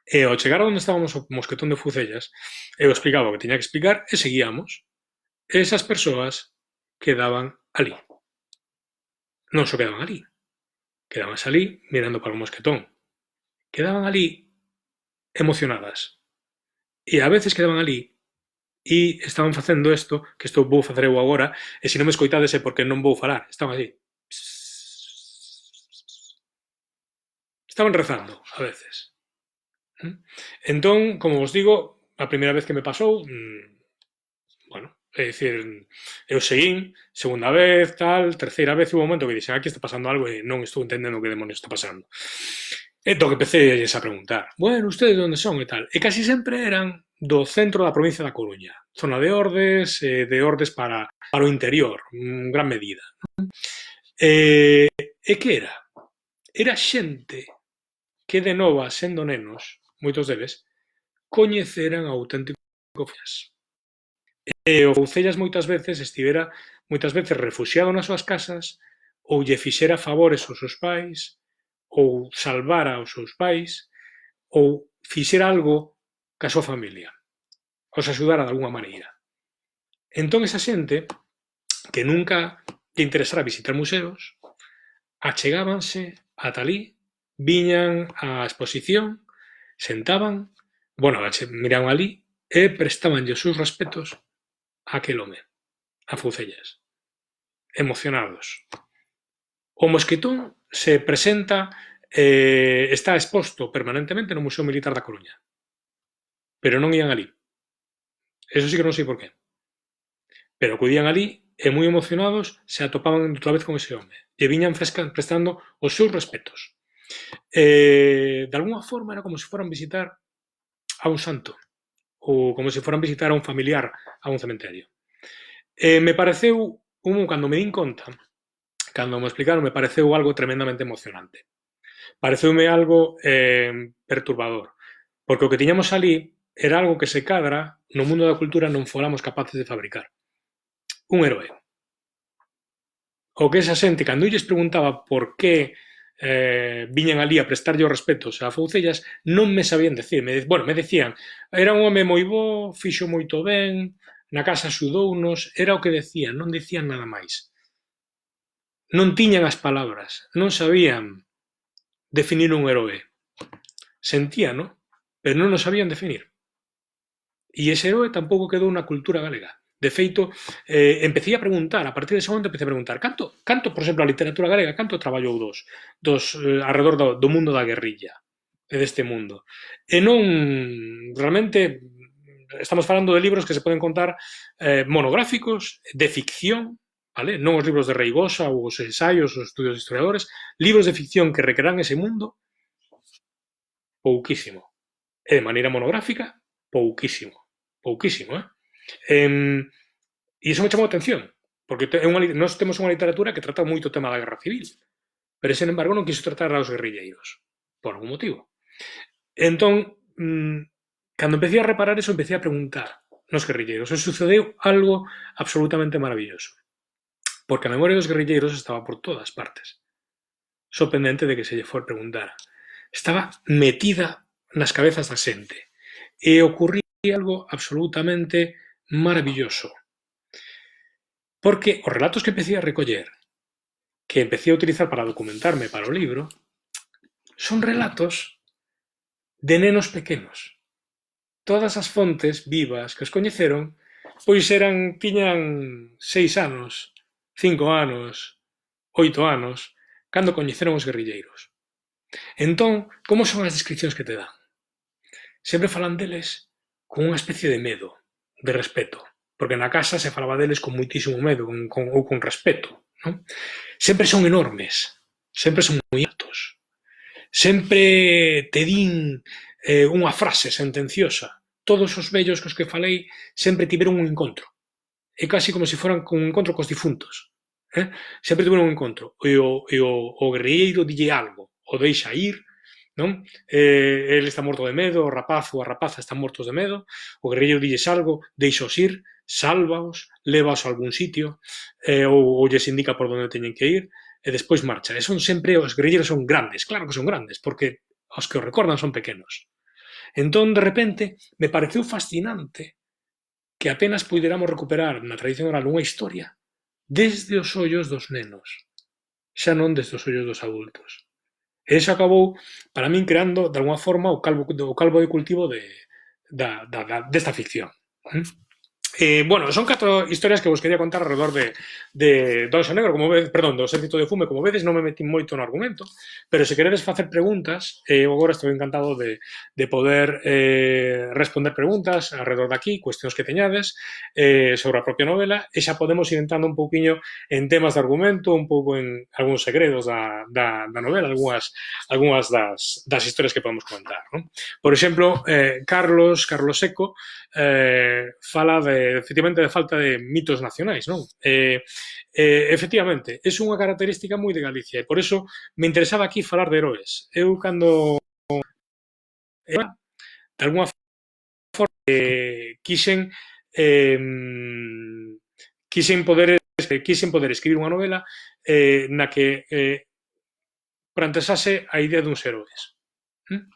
E ao chegar a onde estábamos o mosquetón de Fucellas, eu explicaba o que tiña que explicar e seguíamos. Esas persoas quedaban ali. Non só quedaban ali, quedabanse ali mirando para o mosquetón. Quedaban ali emocionadas. E a veces quedaban ali e estaban facendo isto, que isto vou facer eu agora, e se non me escoitades é porque non vou falar. Estaban así. Estaban rezando, a veces. Entón, como vos digo, a primeira vez que me pasou, bueno, é dicir, eu seguín, segunda vez, tal, terceira vez, hubo un momento que dixen, aquí está pasando algo e non estou entendendo que demonios está pasando. Entón, empecé a preguntar, bueno, ustedes onde son e tal, e casi sempre eran do centro da provincia da Coruña, zona de Ordes para o interior, en gran medida. E que era? Era xente que de nova, sendo nenos, moitos deles, coñeceran auténtico Foucellas. E o Foucellas moitas veces estivera refuxiado nas súas casas ou lle fixera favores aos seus pais ou salvara aos seus pais ou fixera algo ca súa familia, os axudara de alguma maneira. Entón, esa xente que nunca lle interesara visitar museos, achegábanse ata ali, viñan á exposición, sentaban, miraban ali e prestabanlle os seus respetos a aquel home, a Foucellas, emocionados. O mosquetón se presenta, está exposto permanentemente no Museo Militar da Coruña, pero non ían ali. Eso sí que non sei por qué. Pero acudían ali e moi emocionados se atopaban outra vez con ese home. E viñan prestando os seus respetos. De alguna forma era como se foran visitar a un santo ou como se foran visitar a un familiar a un cementerio. Me pareceu, cando me din conta, cando me explicaron, me pareceu algo tremendamente emocionante. Pareceume algo perturbador, porque o que tiñamos ali era algo que se cadra no mundo da cultura non fóramos capaces de fabricar. Un heroe. O que esa xente, cando eu lles preguntaba por que viñan ali a prestarlle os respetos a Foucellas, non me sabían decir. Me decían, era un home moi bo, fixo moito ben, na casa axudounos, era o que decían, non decían nada máis. Non tiñan as palabras, non sabían definir un heroe. Sentíano, pero non o sabían definir. E ese heroe tampouco quedou na cultura galega. De feito, empecé a preguntar, a partir dese momento empecé a preguntar canto, por exemplo, a literatura galega, canto traballou arredor do mundo da guerrilla e deste mundo. E non, realmente, estamos falando de libros que se poden contar monográficos, de ficción, vale? Non os libros de Reigosa ou os ensaios, os estudios de historiadores, libros de ficción que recrean ese mundo, pouquísimo. E de maneira monográfica, pouquísimo, eh? E iso me chamou a atención, porque nós temos unha literatura que trata moito o tema da guerra civil, pero, sen embargo, non quiso tratar aos guerrilleiros, por algún motivo. Entón, cando empecé a reparar eso, empecé a preguntar nos guerrilleiros, e sucedeu algo absolutamente maravilloso, porque a memoria dos guerrilleiros estaba por todas partes, só pendente de que se lle for preguntar. Estaba metida nas cabezas da xente, e ocurría algo absolutamente maravilloso. Porque os relatos que empecé a recoller, que empecé a utilizar para documentarme para o libro, son relatos de nenos pequenos. Todas as fontes vivas que os coñeceron, pois tiñan 6 anos, 5 anos, 8 anos, cando coñeceron os guerrilleiros. Entón, como son as descripcións que te dan? sempre falan deles con unha especie de medo, de respeto, porque na casa se falaba deles con moitísimo medo ou con respeto, non? Sempre son enormes, sempre son moi altos, sempre te din unha frase sentenciosa. Todos os vellos cos que falei sempre tiveron un encontro. É casi como se foran con un encontro cos difuntos. Sempre tiveron un encontro. O guerrilleiro dille algo, o deixa ir, non? El está morto de medo, o rapaz ou a rapaza están mortos de medo, o guerrilleiro dilles algo, deixaos ir, sálvaos, lévaos a algún sitio, ou lles indica por onde teñen que ir, e despois marcha. E son sempre, os guerrilleiros son grandes, claro que son grandes, porque os que os recordan son pequenos. Entón, de repente, me pareceu fascinante que apenas puideramos recuperar na tradición oral unha historia desde os ollos dos nenos, xa non desde os ollos dos adultos. E iso acabou, para min, creando, de alguma forma, o calvo de cultivo desta ficción. Bueno, son 4 historias que vos quería contar alrededor do Oso Negro, como vedes, perdón, do Exército de Fume, como vedes, non me metí moito no argumento, pero se queredes facer preguntas, eu agora estou encantado de poder responder preguntas alrededor daqui, cuestións que teñades sobre a propia novela, e xa podemos ir entrando un pouquiño en temas de argumento, un pouco en algúns segredos da novela, algunhas das historias que podemos comentar, non? Por exemplo, Carlos Seco fala efectivamente de falta de mitos nacionais, non? Efectivamente, é unha característica moi de Galicia e por eso me interesaba aquí falar de heróis. Eu cando de alguma forma eh, quixen poder escribir unha novela na que plantexase a idea duns heróis.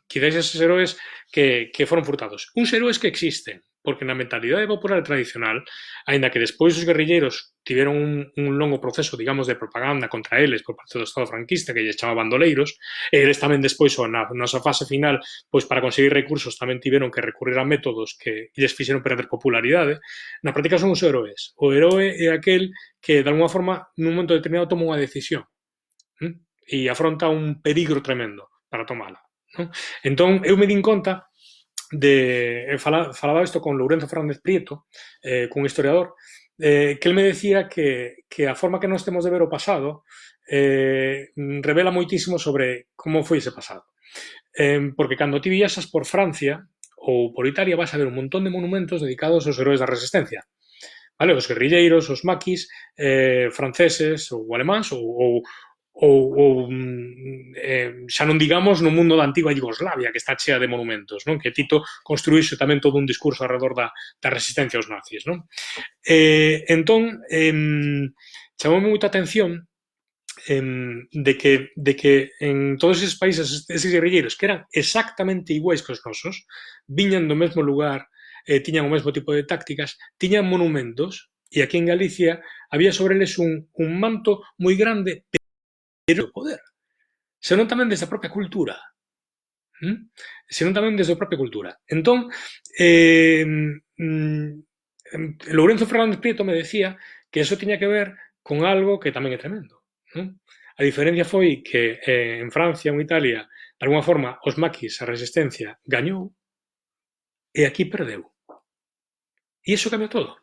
Quizáis eses heróis que foron furtados. Uns heróis que existen, porque na mentalidade popular tradicional, aínda que despois os guerrilleiros tiveron un longo proceso, digamos, de propaganda contra eles por parte do Estado franquista, que lles chamaban bandoleiros, e eles tamén despois, na nosa fase final, pois para conseguir recursos tamén tiveron que recurrir a métodos que lles fixeron perder popularidade. Na práctica son os heróis. O heroe é aquel que, de alguma forma, nun momento determinado toma unha decisión e afronta un peligro tremendo para tomala. Non? Entón, eu me din conta falaba isto con Lourenzo Fernández Prieto, cun historiador, que el me decía que a forma que nós temos de ver o pasado revela moitísimo sobre como foi ese pasado. Porque cando ti viaxas por Francia ou por Italia vas a ver un montón de monumentos dedicados aos heróis da resistencia. Vale? Os guerrilleiros, os maquis franceses ou alemáns ou xa non digamos no mundo da antiga Yugoslavia, que está chea de monumentos, non? Que Tito construíxe tamén todo un discurso alrededor da resistencia aos nazis, non? Entón, chamoume moita atención de que en todos eses países, eses guerrilleiros que eran exactamente iguais que os nosos, viñan do mesmo lugar, tiñan o mesmo tipo de tácticas, tiñan monumentos, e aquí en Galicia había sobre eles un manto moi grande o poder, senón tamén desde a propia cultura. Senón tamén desde a propia cultura. Entón, Lourenzo Fernández Prieto me decía que eso tiña que ver con algo que tamén é tremendo. Non? A diferencia foi que en Francia ou en Italia, de alguma forma, os maquis, a resistencia, gañou e aquí perdeu. E iso cambiou todo.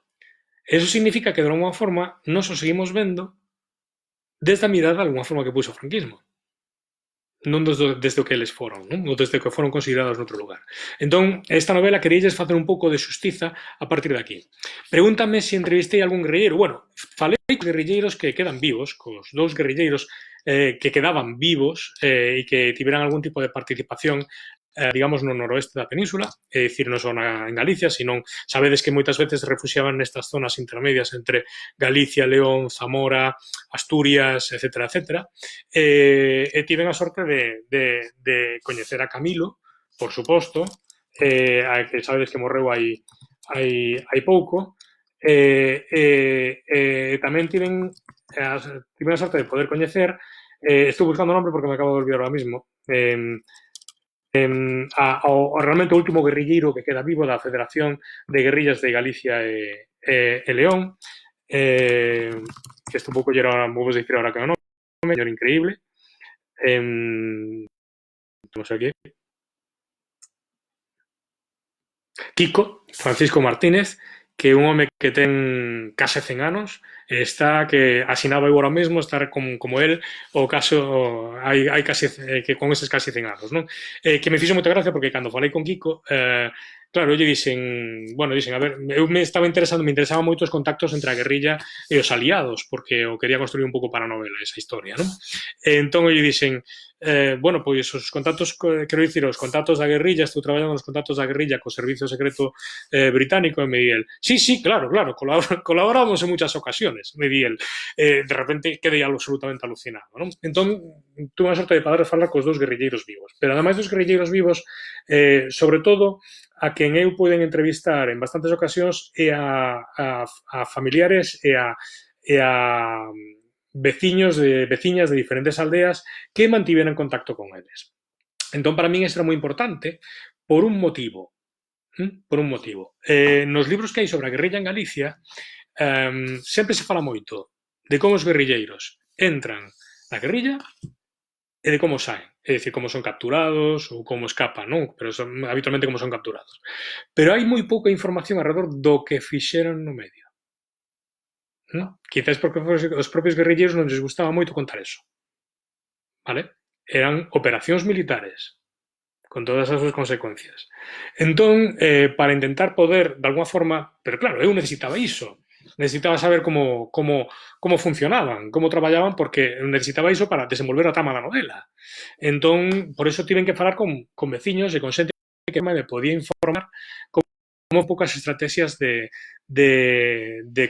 Eso significa que, de alguma forma, nós o seguimos vendo desde a mirada, de alguma forma, que puxo o franquismo. Non desde o que eles foron, non? Ou desde o que foron considerados noutro lugar. Entón, esta novela queríalles facer un pouco de xustiza a partir de aquí. Pregúntame se entrevistei algún guerrilleiro. Bueno, falei con guerrilleiros que quedan vivos, cos 2 guerrilleiros que quedaban vivos e que tiveran algún tipo de participación digamos, no noroeste da península, é dicir, non só en Galicia, senón, sabedes que moitas veces se refuxiaban nestas zonas intermedias entre Galicia, León, Zamora, Asturias, etcétera, etcétera, e tiven a sorte de coñecer a Camilo, por suposto, a que sabedes que morreu hai pouco, tamén tiven a sorte de poder coñecer, estou buscando o nombre porque me acabo de olvidar ahora mismo, realmente o último guerrilleiro que queda vivo da Federación de Guerrillas de Galicia e León, que isto un pouco era, vou dicir ahora que é o nome, señor increíble, temos aquí, Kiko, Francisco Martínez, que é un home que ten case 100 anos, está que asinaba eu ahora mesmo estar como él o caso hai casi que con eses casi 100 anos, non? Que me fixo moita gracia porque cando falei con Kiko, claro, eu lle dixen, a ver, eu me interesaba moito os contactos entre a guerrilla e os aliados, porque o quería construir un pouco para a novela, esa historia, non? Entón, eu lle dixen, bueno, pois os contactos, quero dicir, os contactos da guerrilla, estou traballando nos contactos da guerrilla co Servicio Secreto británico, e me di el, sí, claro, colaboramos en muchas ocasiones, me di el, de repente quedei absolutamente alucinado, non? Entón, tuve a sorte de poder falar cos dous guerrilleiros vivos, pero ademais dos guerrilleiros vivos, sobre todo, a quen eu poden entrevistar en bastantes ocasións e a familiares e a veciñas de diferentes aldeas que mantiveran contacto con eles. Entón, para min, iso era moi importante por un motivo. Nos libros que hai sobre a guerrilla en Galicia, sempre se fala moito de como os guerrilleiros entran na guerrilla e de como saen. É dicir, como son capturados ou como escapan, non? Pero habitualmente como son capturados. Pero hai moi pouca información alrededor do que fixeron no medio. Quizás porque os propios guerrilleiros non les gustaba moito contar eso. Vale? Eran operacións militares con todas as súas consecuencias. Entón, para intentar poder, de alguna forma, pero claro, eu necesitaba iso. Necesitaba saber como funcionaban, como traballaban, porque necesitaba iso para desenvolver a trama da novela. Entón, por iso tiven que falar con veciños e con xente que me podía informar como poucas estrategias de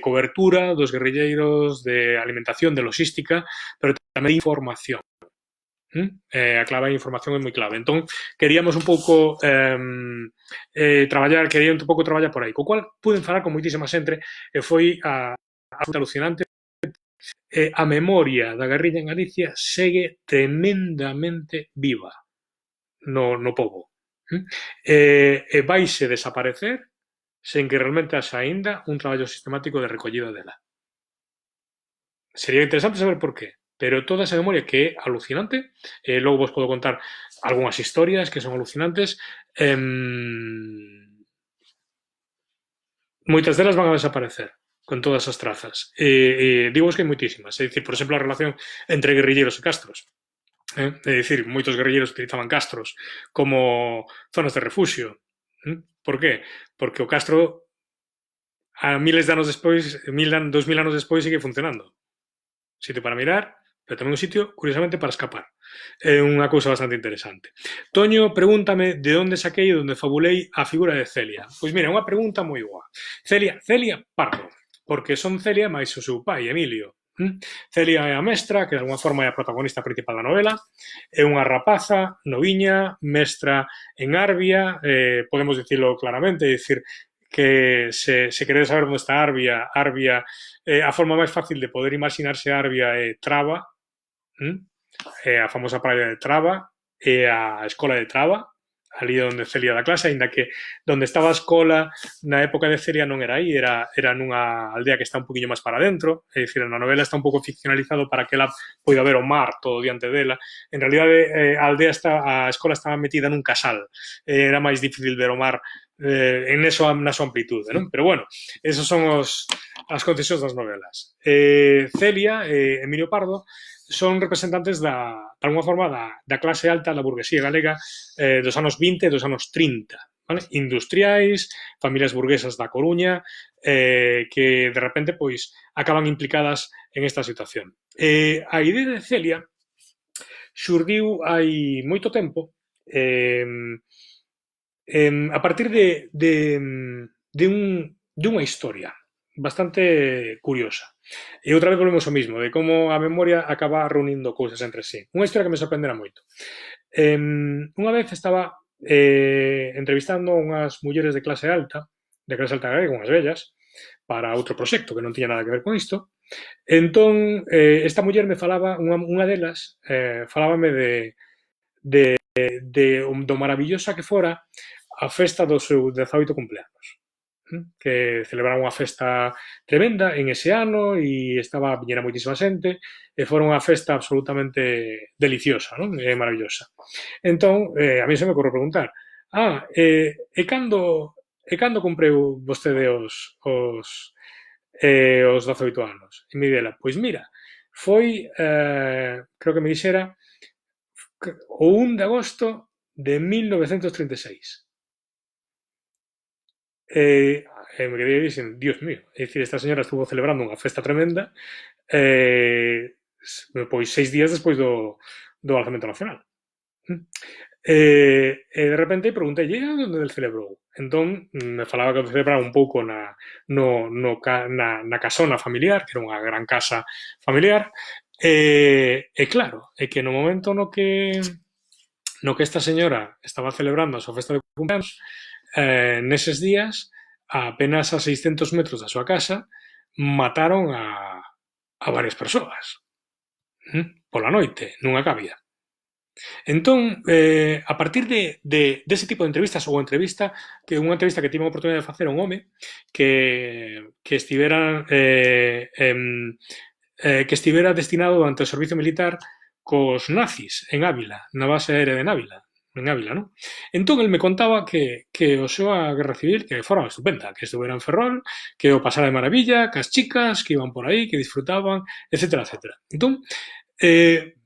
cobertura dos guerrilleiros, de alimentación, de logística, pero tamén de información. A clave da información é moi clave. Entón, queríamos un pouco traballar por aí. Co cual, puden falar con moitísima xente e foi alucinante. A memoria da guerrilla en Galicia segue tremendamente viva no pobo. E vaise desaparecer sen que realmente haxa aínda un traballo sistemático de recollida dela. Sería interesante saber por qué, pero toda esa memoria que é alucinante, logo vos podo contar algunhas historias que son alucinantes, moitas delas van a desaparecer con todas as trazas. Digo que hai moitísimas. É dicir, por exemplo, a relación entre guerrilleiros e castros. É dicir, moitos guerrilleiros utilizaban castros como zonas de refuxio. Por qué? Porque o castro a miles de anos despois, 2000 anos despois, sigue funcionando. Sitio para mirar, pero tamén un sitio, curiosamente, para escapar. É unha cousa bastante interesante. Toño pregúntame de onde saquei e onde fabulei a figura de Celia. Pois mira, unha pregunta moi boa. Celia Pardo, porque son Celia máis o seu pai, Emilio. Celia é a mestra, que de alguna forma é a protagonista principal da novela, é unha rapaza, noviña, mestra en Arbia, podemos dicilo claramente, é dicir, que se queredes saber onde está Arbia, a forma máis fácil de poder imaginarse Arbia é Traba, a famosa praia de Traba, e a escola de Traba, ali onde Celia da clase, aínda que onde estaba a escola na época de Celia non era aí, era nunha aldea que está un poquinho máis para dentro, é dicir, na novela está un pouco ficcionalizado para que ela poida ver o mar todo diante dela. En realidade, a escola estaba metida nun casal, era máis difícil ver o mar na súa amplitude, non? Pero bueno, esos son as concesións das novelas. Celia e Emilio Pardo son representantes de alguma forma da clase alta da burguesía galega dos anos 20 e dos anos 30, vale? Industriais, familias burguesas da Coruña, que de repente pois acaban implicadas en esta situación. A idea de Celia xurdiu hai moito tempo a partir de unha historia bastante curiosa. E outra vez volvemos ao mismo, de como a memoria acaba reunindo cousas entre sí. Unha historia que me sorprendera moito. Unha vez estaba entrevistando unhas mulleres de clase alta galega, unhas vellas, para outro proxecto que non tiña nada que ver con isto. Entón, esta muller me falaba, unha delas, falábame do maravillosa que fora a festa do seu 18º cumpleanos, que celebraron unha festa tremenda en ese ano e viñera moitísima xente e fora unha festa absolutamente deliciosa, non? E maravillosa. Entón, a mí se me ocorreu preguntar, e cando e cando compreu vostede os 18 anos? E me dela, pois mira, foi, creo que me dixera, o 1 de agosto de 1936. E, e me quedei dicendo, Dios mío, é dicir, esta señora estuvo celebrando unha festa tremenda pois 6 días despois do alzamento nacional. E de repente preguntei, onde el celebrou? Entón, me falaba que o celebraba un pouco na casona familiar, que era unha gran casa familiar, e claro, é que no momento no que esta señora estaba celebrando a súa festa de cumpleaños, neses días, a apenas a 600 metros da súa casa, mataron a varias persoas pola noite, nunha cabida. Entón, a partir dese tipo de entrevistas ou entrevista, que unha entrevista que tive a oportunidade de facer a un home que estivera que estivera destinado durante o servicio militar cos nazis en Ávila, na base aérea de Ávila, non? Entón, el me contaba que o súa guerra civil que fora estupenda, que estuvera en Ferrol, que o pasara de maravilla, que as chicas que iban por aí, que disfrutaban, etcétera, etcétera. Entón,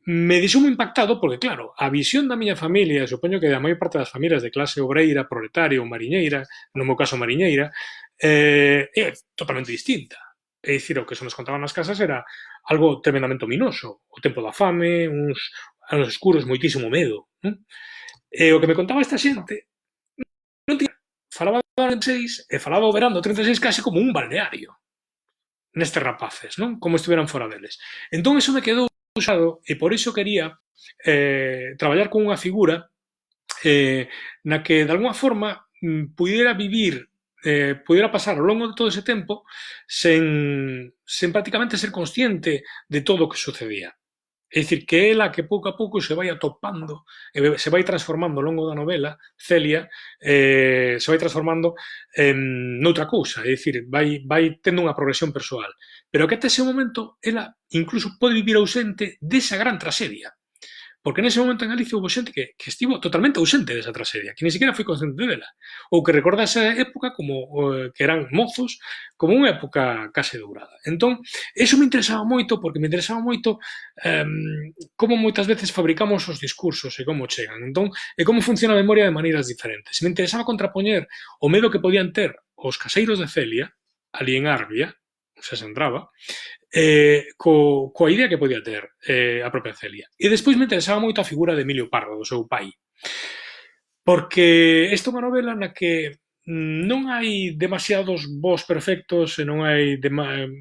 me deixoume impactado porque, claro, a visión da miña familia, supoño que da maior parte das familias de clase obreira, proletaria ou mariñeira, no meu caso mariñeira, é totalmente distinta. É dicir, o que se nos contaba nas casas era algo tremendamente ominoso. O tempo da fame, uns anos escuros, moitísimo medo. Non? E o que me contaba esta xente falaba do 36 e falaba o verán do 36 case como un balneario nestes rapaces, non? Como estiveran fora deles. Entón, iso me quedou usado e por iso quería traballar con unha figura na que, de alguna forma, pudiera vivir, pudiera pasar ao longo de todo ese tempo sen prácticamente ser consciente de todo o que sucedía. É dicir, que ela que pouco a pouco se vai atopando, se vai transformando ao longo da novela, Celia, se vai transformando noutra cousa, é dicir, vai tendo unha progresión persoal. Pero que até ese momento, ela incluso pode vivir ausente desa gran tragedia. Porque nese momento en Galicia houve xente que estivo totalmente ausente desa tragedia, que ni siquiera foi consciente dela. Ou que recorda esa época como que eran mozos, como unha época case dourada. Entón, eso me interesaba moito, porque me interesaba moito como moitas veces fabricamos os discursos e como chegan. Entón, e como funciona a memoria de maneiras diferentes. Me interesaba contrapoñer o medo que podían ter os caseiros de Celia, ali en Arbia, se entraba, coa idea que podía ter a propia Celia. E despois me interesaba moito a figura de Emilio Pardo, do seu pai. Porque esta é unha novela na que non hai demasiados vos perfectos e non hai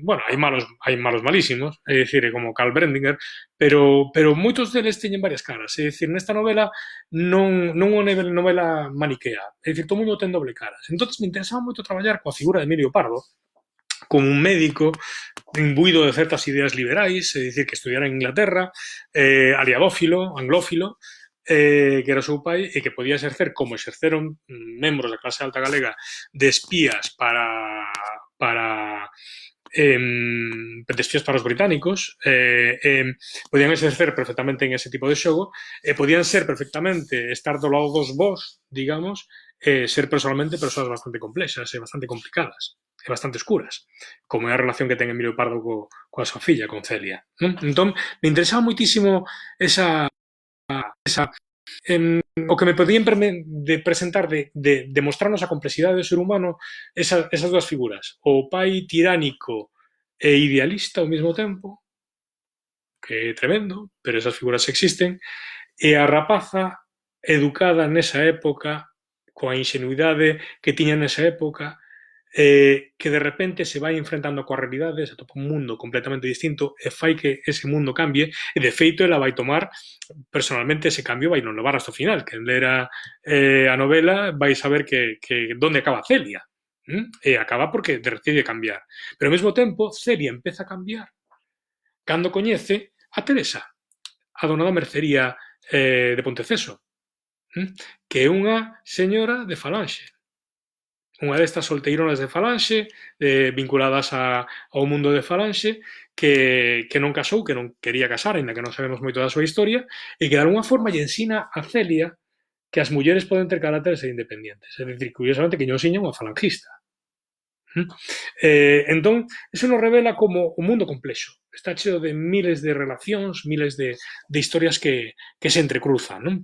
bueno, hai malos malísimos, é dicir, como Carl Brendinger, pero moitos deles teñen varias caras, é dicir, nesta novela non unha novela maniquea, é dicir, todo mundo ten doble caras. Entón, me interesaba moito traballar coa figura de Emilio Pardo, como un médico imbuído de certas ideas liberais, é dicir, que estudiara en Inglaterra, aliadófilo, anglófilo, que era o seu pai e que podía exercer como exerceron membros da clase alta galega de espías para de espías para os británicos, podían exercer perfectamente en ese tipo de xogo e podían ser perfectamente estar do lado dos vós, digamos, ser personalmente persoas bastante complexas e bastante complicadas e bastante escuras, como é a relación que ten Emilio Pardo coa súa filla, con Celia. Non? Entón, me interesaba moitísimo esa o que me podían presentar de mostrarnos a complexidade do ser humano esas dúas figuras. O pai tiránico e idealista ao mesmo tempo, que é tremendo, pero esas figuras existen, e a rapaza educada nesa época, coa ingenuidade que tiña nesa época, que de repente se vai enfrentando coa realidade, se atopa un mundo completamente distinto e fai que ese mundo cambie e de feito ela vai tomar personalmente ese cambio vai non levar hasta o final, que lera a novela vai saber que donde acaba Celia e acaba porque decide cambiar, pero ao mesmo tempo Celia empeza a cambiar cando coñece a Teresa, a dona da mercería de Ponteceso, que é unha señora de Falanxe, unha destas solteironas de Falanxe, vinculadas ao mundo de Falanxe, que non casou, que non quería casar, ainda que non sabemos moito da súa historia, e que de alguna forma lle ensina a Celia que as mulleres poden ter carácter e ser independentes. É dicir, curiosamente, que Ñosiña é unha falangista. Entón, eso nos revela como un mundo complexo. Está cheo de miles de relacións, miles de historias que se entrecruzan, non?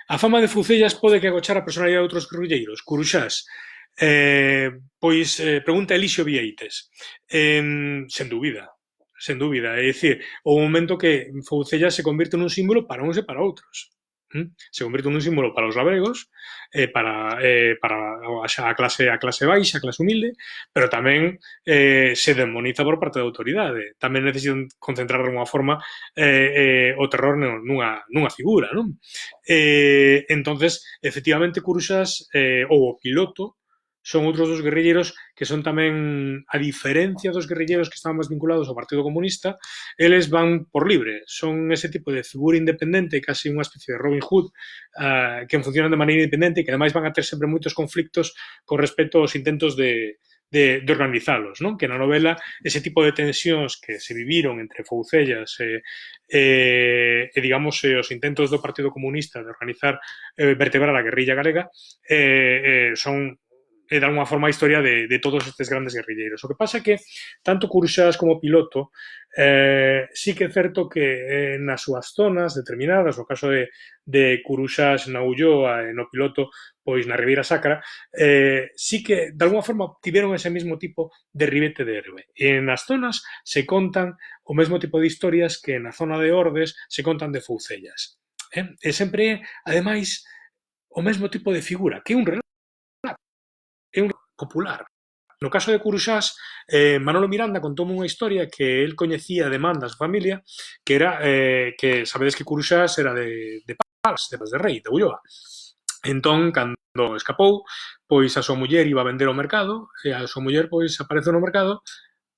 A fama de Fucellas pode que agochar a personalidade de outros guerrilleiros, Curuxás. Pois pregunta Elixio Vieites. Sen dúbida. É dicir, o momento que Foucellas se convirte nun símbolo para uns e para outros. Se convirte nun símbolo para os labregos, para a clase baixa, a clase humilde, pero tamén se demoniza por parte da autoridade. Tamén necesitan concentrar de alguma forma o terror nunha figura, non? Entonces, efectivamente, Curuxas ou o piloto son outros dos guerrilleiros que son tamén, a diferencia dos guerrilleiros que estaban máis vinculados ao Partido Comunista, eles van por libre, son ese tipo de figura independente, casi unha especie de Robin Hood, que funcionan de maneira independente e que ademais van a ter sempre moitos conflictos con respecto aos intentos de organizalos, non? Que na novela ese tipo de tensións que se viviron entre Foucellas digamos, os intentos do Partido Comunista de organizar, vertebrar a guerrilla galega son de alguma forma a historia de todos estes grandes guerrilleiros. O que pasa é que tanto Curuxás como Piloto sí que é certo que nas súas zonas determinadas, no caso de Curuxás na Ulloa e no Piloto pois na Ribeira Sacra, sí que de alguma forma tiveron ese mesmo tipo de ribete de héroe. E nas zonas se contan o mesmo tipo de historias que na zona de Ordes se contan de Foucellas. E sempre, ademais, o mesmo tipo de figura, que é un popular. No caso de Curuxás, Manolo Miranda contoume unha historia que el coñecía de man da súa familia, que era que sabedes que Curuxás era de Pals, de Rei, de Ulloa. Entón, cando escapou, pois a súa muller iba a vender ao mercado e a súa muller pois aparece no mercado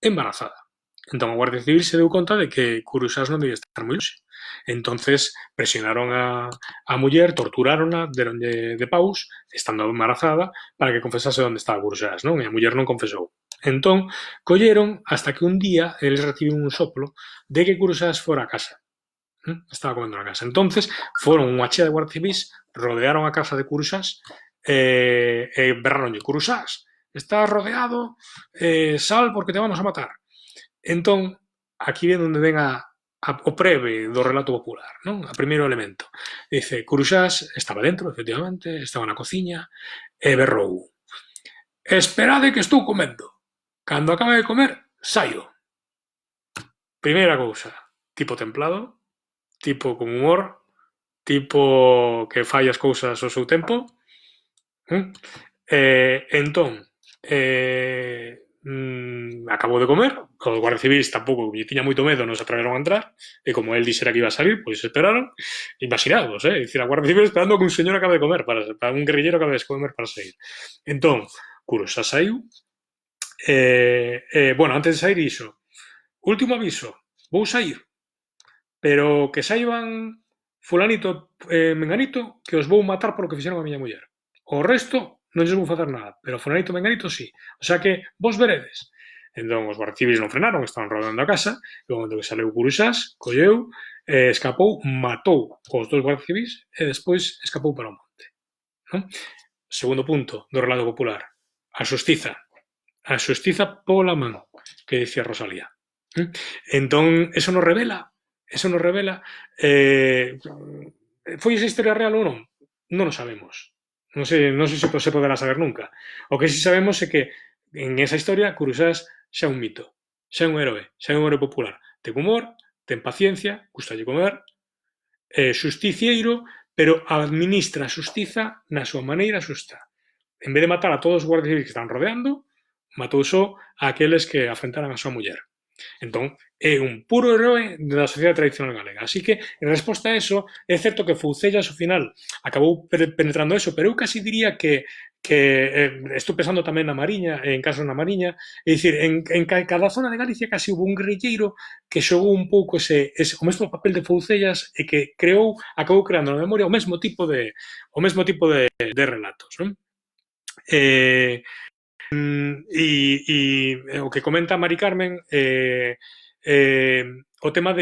embarazada. Entón a Guardia Civil se deu conta de que Curuxás non debía estar moi longe. Entonces presionaron a muller, torturárona, deronlle de paus, estando embarazada, para que confesase onde estaba Curuxás, non? E a muller non confesou. Entón, colleron hasta que un día eles reciben un soplo de que Curuxás fora a casa. Estaba comendo na casa. Entonces, foron unha chea de Guardia Civis, rodearon a casa de Curuxás e berraronlle, Curuxás, estás rodeado, sal porque te vamos a matar. Entón, aquí ven onde ven o preve do relato popular, non? O primeiro elemento. Dice, Curuxás estaba dentro, efectivamente, estaba na cociña, e berrou. Esperade que estou comendo. Cando acabe de comer, saio. Primeira cousa, tipo templado, tipo con humor, tipo que fai as cousas ao seu tempo. Entón, acabou de comer, os guardias civis tampouco lle tiña moito medo, non se atreveron a entrar, e como el dixera que iba a salir, pois esperaron, imaginados, dicir, a guardia civil esperando que un señor acabe de comer, para un guerrillero acabe de comer para sair. Entón, Curuxás saiu, bueno, antes de sair iso, último aviso, vou sair, pero que saiban fulanito menganito que os vou matar por o que fixeron a miña muller. O resto non lles vou facer nada, pero fulanito menganito sí. O sea que vos veredes. Entón os guardias civis non frenaron, estaban rodeando a casa, e o momento que saleu Curuxás, colleu, escapou, matou os dos guardias civis e despois escapou para o monte. Non? Segundo punto do relato popular, a xustiza. A xustiza pola man, que dicía Rosalía. Entón, eso nos revela foi esa historia real ou non? Non o sabemos. Non sei se poderá saber nunca. O que si sabemos é que en esa historia Curuxás xa é un mito, xa é un héroe popular. Ten humor, ten paciencia, gustalle comer, é xusticieiro, pero administra a xustiza na súa maneira xusta. En vez de matar a todos os guardias civis que están rodeando, matou só a aqueles que afrentaran a súa muller. Entón, é un puro heroe da sociedade tradicional galega. Así que, en resposta a eso, é certo que Foucellas, ao final, acabou penetrando eso, pero eu casi diría que estou pensando tamén na Mariña, en casos na Mariña, é dicir, en cada zona de Galicia casi hubo un guerrilleiro que xogou un pouco o mesmo papel de Foucellas e que acabou creando na memoria o mesmo tipo de relatos, non? E o que comenta Mari Carmen o tema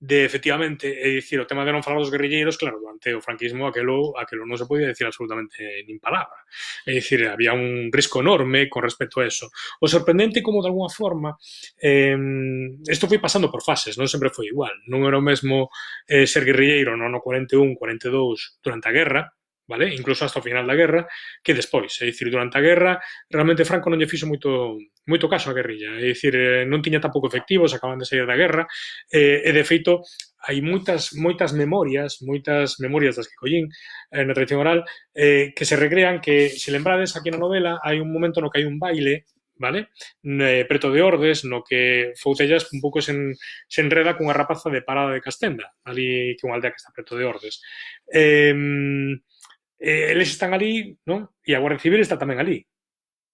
efectivamente, é dicir, o tema de non falar dos guerrilleiros, claro, durante o franquismo aquelo non se podía decir absolutamente nin palabra. É dicir, había un risco enorme con respecto a eso. O sorprendente como de alguna forma isto foi pasando por fases, non sempre foi igual. Non era o mesmo ser guerrilleiro no ano 41, 42 durante a guerra, vale? Incluso hasta o final da guerra, que despois. É dicir, durante a guerra, realmente Franco non lle fixo moito caso á guerrilla. É dicir, non tiña tampouco efectivos, acaban de sair da guerra, e de feito, hai moitas memorias das que collín na tradición oral, que se recrean que, se lembrades aquí na novela, hai un momento no que hai un baile, vale? Preto de Ordes, no que Foucellas un pouco se enreda cunha rapaza de Parada de Castenda, ali que é unha aldea que está preto de Ordes. Eles están ali, non? E a Guardia Civil está tamén ali.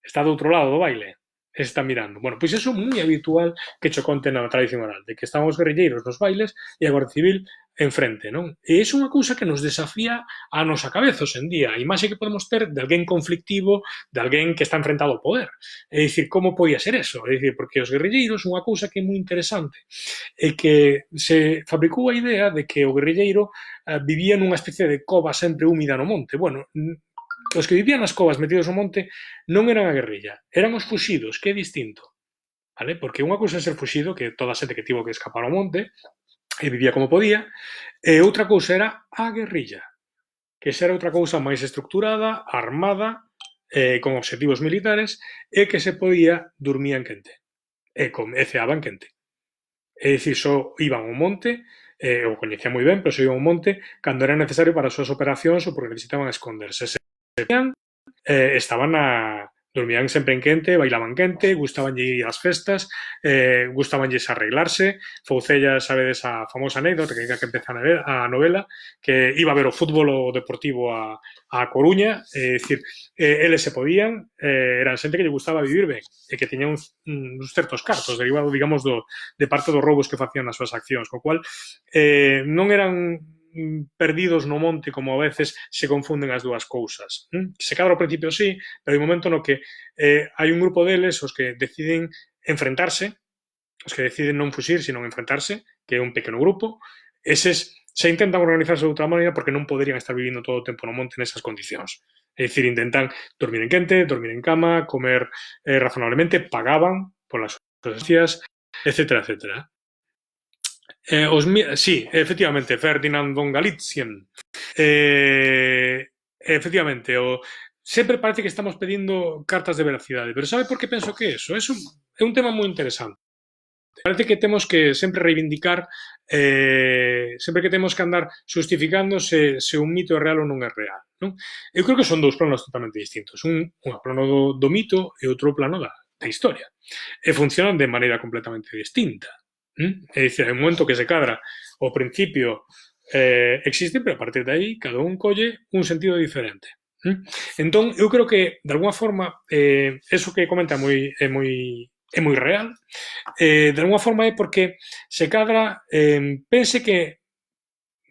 Está do outro lado do baile. E está mirando. Bueno, pois iso é moi habitual que cho conten na tradición oral, de que están os guerrilleiros nos bailes e a Guardia Civil enfrente, non? E iso é unha cousa que nos desafía a nosa cabeza hoxe en día. A imaxe que podemos ter de alguén conflictivo, de alguén que está enfrentado ao poder. É dicir, como podía ser eso? É dicir, porque os guerrilleiros, unha cousa que é moi interesante, é que se fabricou a idea de que o guerrilleiro vivía nunha especie de cova sempre húmida no monte. Bueno, os que vivían nas covas metidos no monte non eran a guerrilla, eran os fuxidos, que é distinto. Vale? Porque unha cousa é ser fuxido, que toda a xente que tivo que escapar ao monte e vivía como podía, e outra cousa era a guerrilla, que xa era outra cousa máis estructurada, armada, con objetivos militares, e que se podía dormir en quente, e ceaba en quente. É dicir, só iban ao monte, o coñecía moi ben, pero só iban ao monte cando era necesario para as súas operacións ou porque necesitaban esconderse. Se estaban dormían sempre en quente, bailaban quente, gustabanlle ir ás festas, gustabanlles arreglarse. Foucellas, sabedes a famosa anécdota que empeza a novela, que iba a ver o fútbol o deportivo a Coruña, é dicir, eles se podían, eran xente que lle gustaba vivir ben, e que tiña uns certos cartos, derivado, digamos, de parte dos roubos que facían nas súas accións, co cual non eran perdidos no monte como a veces se confunden as dúas cousas. Se cadra ao principio sí, pero hai un momento no que hai un grupo deles os que deciden enfrentarse, os que deciden non fuxir, sino enfrentarse, que é un pequeno grupo, eses se intentan organizarse de outra maneira porque non poderían estar vivindo todo o tempo no monte nesas condicións. É dicir, intentan dormir en quente, dormir en cama, comer razonablemente, pagaban polas súas estancias, etcétera, etcétera. Sí, efectivamente, Ferdinand von Galitzien. Efectivamente, sempre parece que estamos pedindo cartas de veracidade, pero sabe por que penso que eso? Eso é un tema moi interesante. Parece que temos que sempre reivindicar, sempre que temos que andar justificando se un mito é real ou non é real. Non? Eu creo que son dous planos totalmente distintos. Un plano do mito e outro plano da historia. E funcionan de maneira completamente distinta. É dicir, hai un momento que se cadra o principio existe, pero a partir de aí cada un colle un sentido diferente. Entón, eu creo que, de alguna forma, eso que comenta é moi real. De alguna forma é porque se cadra, pense que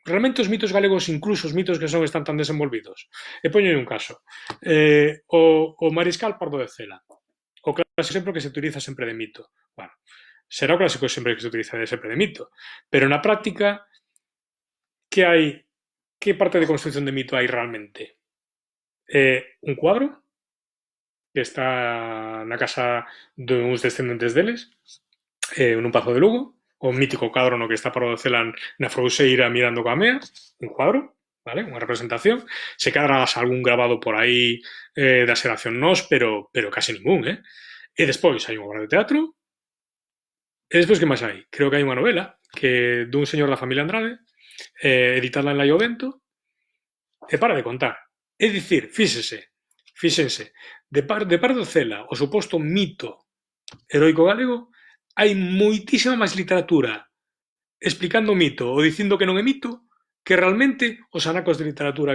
realmente os mitos galegos, incluso os mitos que están tan desenvolvidos. E poño un caso. O Mariscal Pardo de Cela. O clásico exemplo que se utiliza sempre de mito. Bueno, será o clásico sempre que se utiliza sempre de mito. Pero na práctica, que parte de construcción de mito hai realmente? Un cuadro que está na casa duns descendentes deles, nun pazo de Lugo, o mítico cadro no que está Pardo de Cela na Frouxeira mirando coa mea, un cuadro, vale? Unha representación. Se cadras algún grabado por aí da xeración nós, pero case ningún, E despois hai unha obra de teatro. E despois que máis hai? Creo que hai unha novela que dun señor da familia Andrade, editada en Laiovento, e para de contar. É dicir, fíxense, de Pardo de Cela, o suposto mito heroico galego, hai moitísima máis literatura explicando o mito ou dicindo que non é mito que realmente os anacos de literatura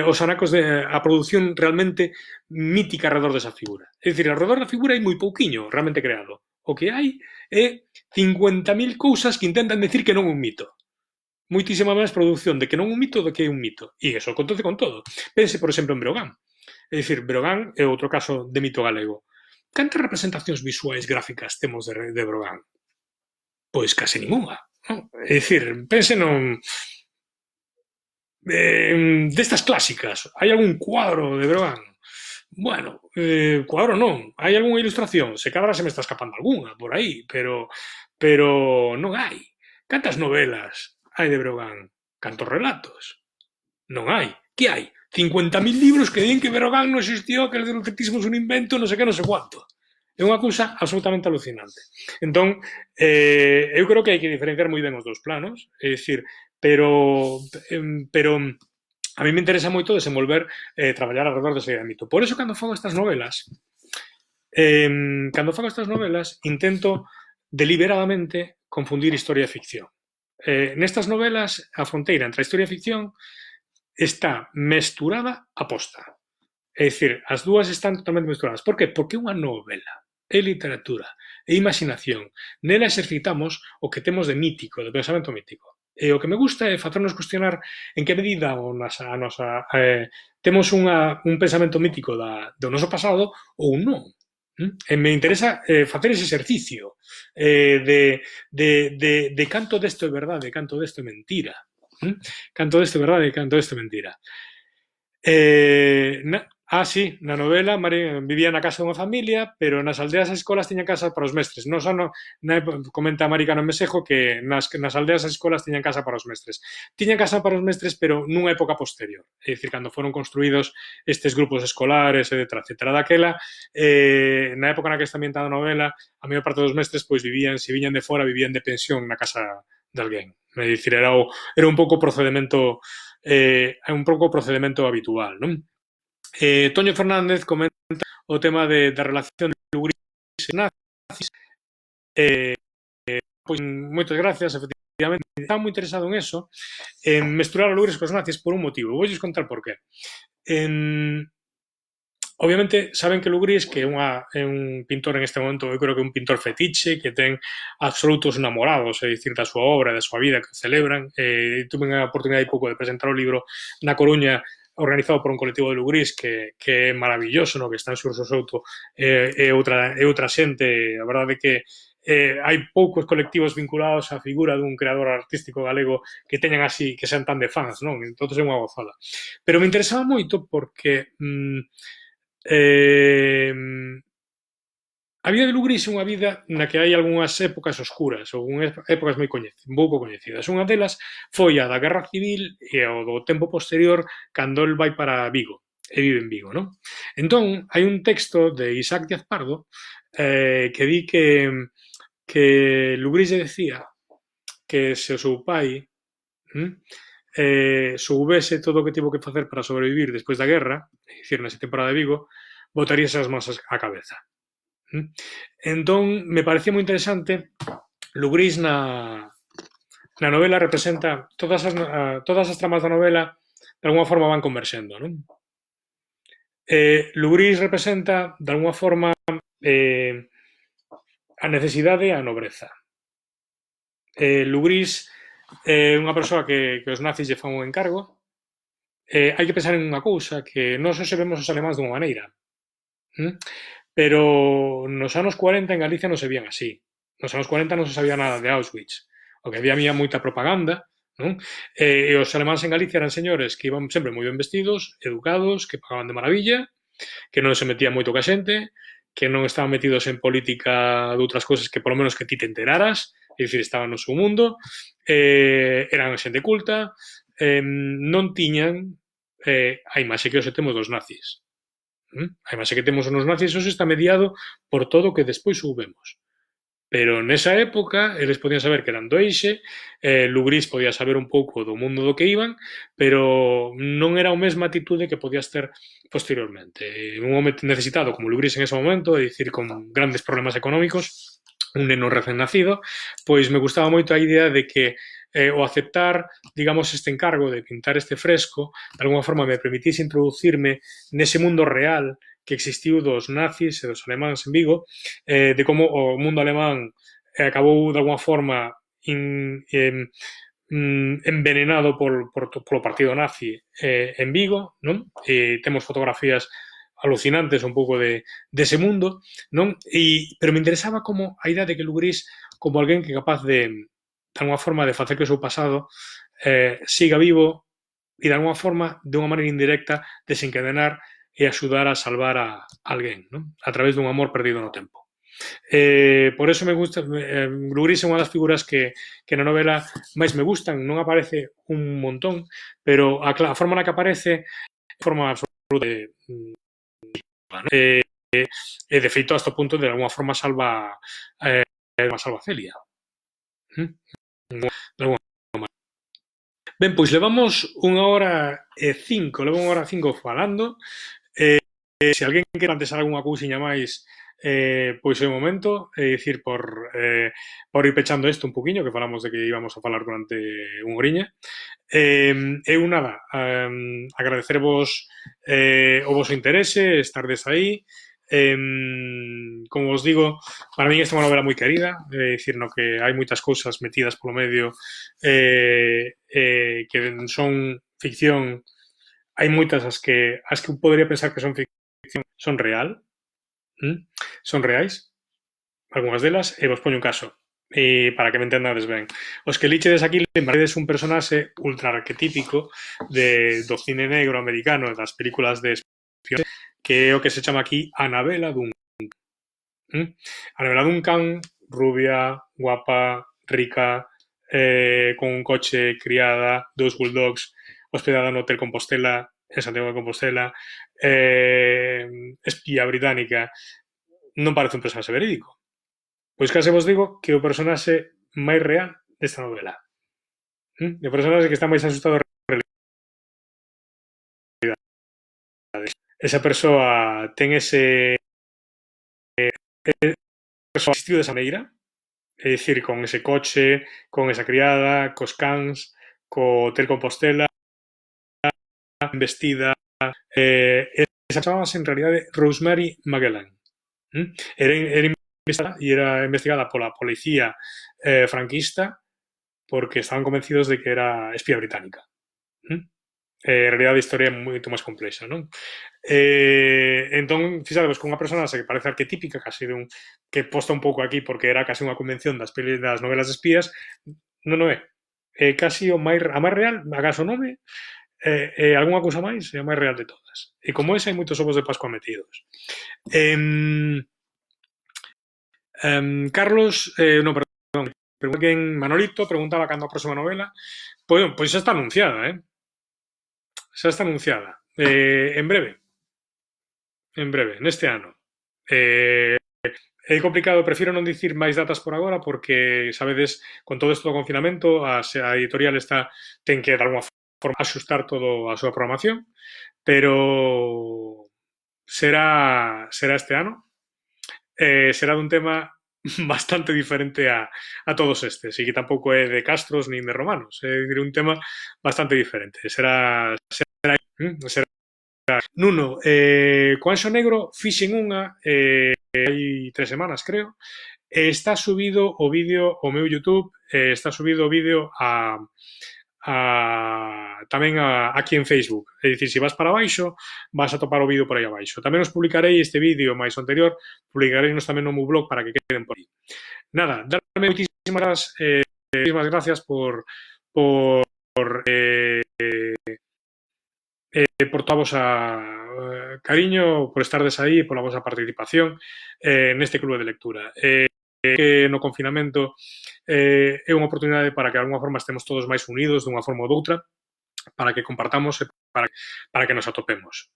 os anacos de a produción realmente mítica alrededor desa figura. É dicir, alrededor da figura hai moi pouquiño realmente creado. O que hai é 50.000 cousas que intentan decir que non é un mito. Moitísima máis produción de que non é un mito do que é un mito. E iso acontece con todo. Pense, por exemplo, en Breogán. É dicir, Breogán é outro caso de mito galego. Cantas representacións visuais gráficas temos de Breogán? Pois case ninguna. Non? É dicir, pense destas clásicas. Hai algún cuadro de Brogan? Bueno, cuadro non. Hai algunha ilustración? Se cadra se me está escapando algunha por aí, pero non hai. Cantas novelas hai de Brogan? Cantos relatos? Non hai. Que hai? 50.000 libros que din que Brogan non existió, que el eroticismo é un invento, non sei que, non sei cuánto. É unha cousa absolutamente alucinante. Entón, eu creo que hai que diferenciar moi ben os dous planos, é dicir, pero a mí me interesa moito desenvolver traballar alrededor dese idea de mito. Por eso, cando fago estas novelas, intento deliberadamente confundir historia e ficción. Nestas novelas, a fronteira entre a historia e a ficción está mesturada a posta. É dicir, as dúas están totalmente mesturadas. Por que? Porque é unha novela, é literatura, é imaginación. Nela exercitamos o que temos de mítico, de pensamento mítico. E o que me gusta é facernos cuestionar en que medida temos un pensamento mítico do noso pasado ou non. E me interesa facer ese exercicio de canto desto é verdade, canto desto é mentira. Canto desto é verdade, canto desto é mentira. Sí, na novela vivía na casa dunha familia, pero nas aldeas e escolas tiñan casa para os mestres. Comenta Maricano Mesejo que nas aldeas e escolas tiñan casa para os mestres. Tiñan casa para os mestres, pero nunha época posterior. É dicir, cando foron construídos estes grupos escolares, etc. Daquela, na época na que está ambientada a novela, a maior parte dos mestres pois vivían, se viñan de fora, vivían de pensión na casa de alguén. É dicir, era un pouco procedimento habitual, non? Toño Fernández comenta o tema da relación de Lugrís e nazis. Pois moitas gracias, efectivamente. Estaba moi interesado en eso, en mesturar a Lugrís cos nazis por un motivo. Vou contar por qué. Obviamente, saben que Lugrís, que é un pintor en este momento, eu creo que é un pintor fetiche, que ten absolutos namorados, é dicir, da súa obra, da súa vida, que celebran. Tuve a oportunidade hai pouco de presentar o libro na Coruña, organizado por un colectivo de Lugrís que é maravilloso, no que está en Xurxo Souto e outra xente. A verdade é que hai poucos colectivos vinculados á figura dun creador artístico galego que teñan así, que sean tan de fans, non? Entón é unha gozada. Pero me interesaba moito porque a vida de Lugrís é unha vida na que hai algunhas épocas oscuras, ou épocas moi pouco coñecidas. Unha delas foi a da Guerra Civil e o do tempo posterior, cando el vai para Vigo, e vive en Vigo, non? Entón, hai un texto de Isaac Díaz Pardo que di que Lugrís decía que se o seu pai soubese todo o que tivo que facer para sobrevivir despois da guerra, é dicir, nesa temporada de Vigo, botaríase as mãos á cabeza. Entón, me parecía moi interesante. Lugrís na novela representa todas as tramas da novela de alguma forma van converxendo, non? Lugrís representa de alguma forma a necesidade e a nobreza. Lugrís é unha persoa que os nazis lle fan un encargo. Hai que pensar en unha cousa, que nós hoxe vemos os alemáns dunha maneira, pero nos anos 40 en Galicia non se vían así. Nos anos 40 non se sabía nada de Auschwitz. O que había moita propaganda, non? E os alemáns en Galicia eran señores que iban sempre moi ben vestidos, educados, que pagaban de maravilla, que non se metían moito ca xente, que non estaban metidos en política de outras cousas que polo menos que ti te enteraras, é dicir, estaban no seu mundo, eran xente culta, non tiñan a imaxe que hoxe temos dos nazis. A imaxe que temos nos nazis hoxe está mediado por todo o que despois soubemos. Pero nesa época, eles podían saber que eran do Eixe, Lugrís podía saber un pouco do mundo do que iban, pero non era a mesma atitude que podías ter posteriormente. Un home necesitado como Lugrís en ese momento, é dicir, con grandes problemas económicos, un neno recén nacido, pois me gustaba moito a idea de que o aceptar, digamos, este encargo de pintar este fresco, de alguma forma me permitise introducirme nese mundo real que existiu dos nazis e dos alemáns en Vigo, de como o mundo alemán acabou de alguma forma envenenado polo partido nazi en Vigo, non? Temos fotografías alucinantes un pouco dese mundo, non? Pero me interesaba como a idea de que Lugrís, como alguén que é capaz de alguma forma, de facer que o seu pasado siga vivo e, de alguma forma, de unha maneira indirecta, desencadenar e axudar a salvar a alguén, non? A través dun amor perdido no tempo. Por eso me gusta, Gluris é unha das figuras que na novela máis me gustan, non aparece un montón, pero a forma na que aparece é forma absoluta de feito, hasta o punto de alguma forma salva a Celia. De alguma forma. Ben, pois levamos 1 hora e 5 falando. Se alguén quere antes algunha cousiña máis, pois é o momento, é dicir, por ir pechando isto un poquinho, que falamos de que íbamos a falar durante unha horiña. Eu nada, agradecervos o voso interese, estardes aí. Como vos digo, para mí esta é unha novela moi querida, é dicir, no que hai moitas cousas metidas polo medio que son ficción. Hai moitas as que podería pensar que son ficción, son real, son reais, algunhas delas, e vos poño un caso, para que me entendades ben. Os que lichedes aquí lembraredes un personaxe ultra arquetípico do cine negro americano, das películas de espionaxe, que é o que se chama aquí Annabella Duncan. Annabella Duncan, rubia, guapa, rica, con un coche, criada, 2 bulldogs, hospedada no Hotel Compostela, en Santiago de Compostela, espía británica. Non parece un personaxe verídico. Pois case vos digo que o personaxe máis real desta novela. O personaxe que está máis asustado da realidade. Esa persoa ten ese existiu desa maneira, é dicir, con ese coche, con esa criada, cos cans, co Hotel Compostela, vestida. Esa chamábase en realidade Rosemary Magellan. Era investigada pola policía franquista porque estaban convencidos de que era espía británica. En realidade a historia é moito máis complexa, non? Entón, fixadevos con unha persona que parece arquetípica, casi que posta un pouco aquí porque era casi unha convención das novelas de espías, non é. Casi a máis real, acaso nome, algunha cousa máis, é a máis real de todas. E como ese, hai moitos ovos de Pascua metidos. Carlos, non, perdón, Manolito preguntaba cando a próxima novela. Pois xa está anunciada, xa está anunciada. En breve, neste ano. É complicado, prefiro non dicir máis datas por agora porque, sabedes, con todo isto do confinamento, a editorial ten que, de alguma forma, axustar todo a súa programación, pero será este ano. Será dun tema bastante diferente a todos estes, e que tampouco é de castros nin de romanos, é un tema bastante diferente. Será Nuno, co Anxo Negro fixen unha hai 3 semanas, creo, está subido o vídeo ao meu YouTube, está subido o vídeo tamén aquí en Facebook. É dicir, se vas para abaixo, vas a topar o vídeo por aí abaixo. Tamén os publicarei este vídeo máis o anterior, publicareinos tamén no meu blog para que queden por aí. Nada, darme moitísimas gracias por todo o vosa cariño, por estardes aí, pola vosa participación neste clube de lectura. Que no confinamento é unha oportunidade para que de alguma forma estemos todos máis unidos dunha forma ou doutra, para que compartamos e para que nos atopemos.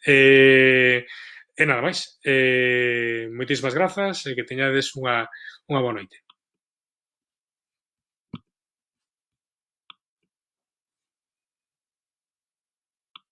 E nada máis. Moitísimas grazas e que teñades unha boa noite.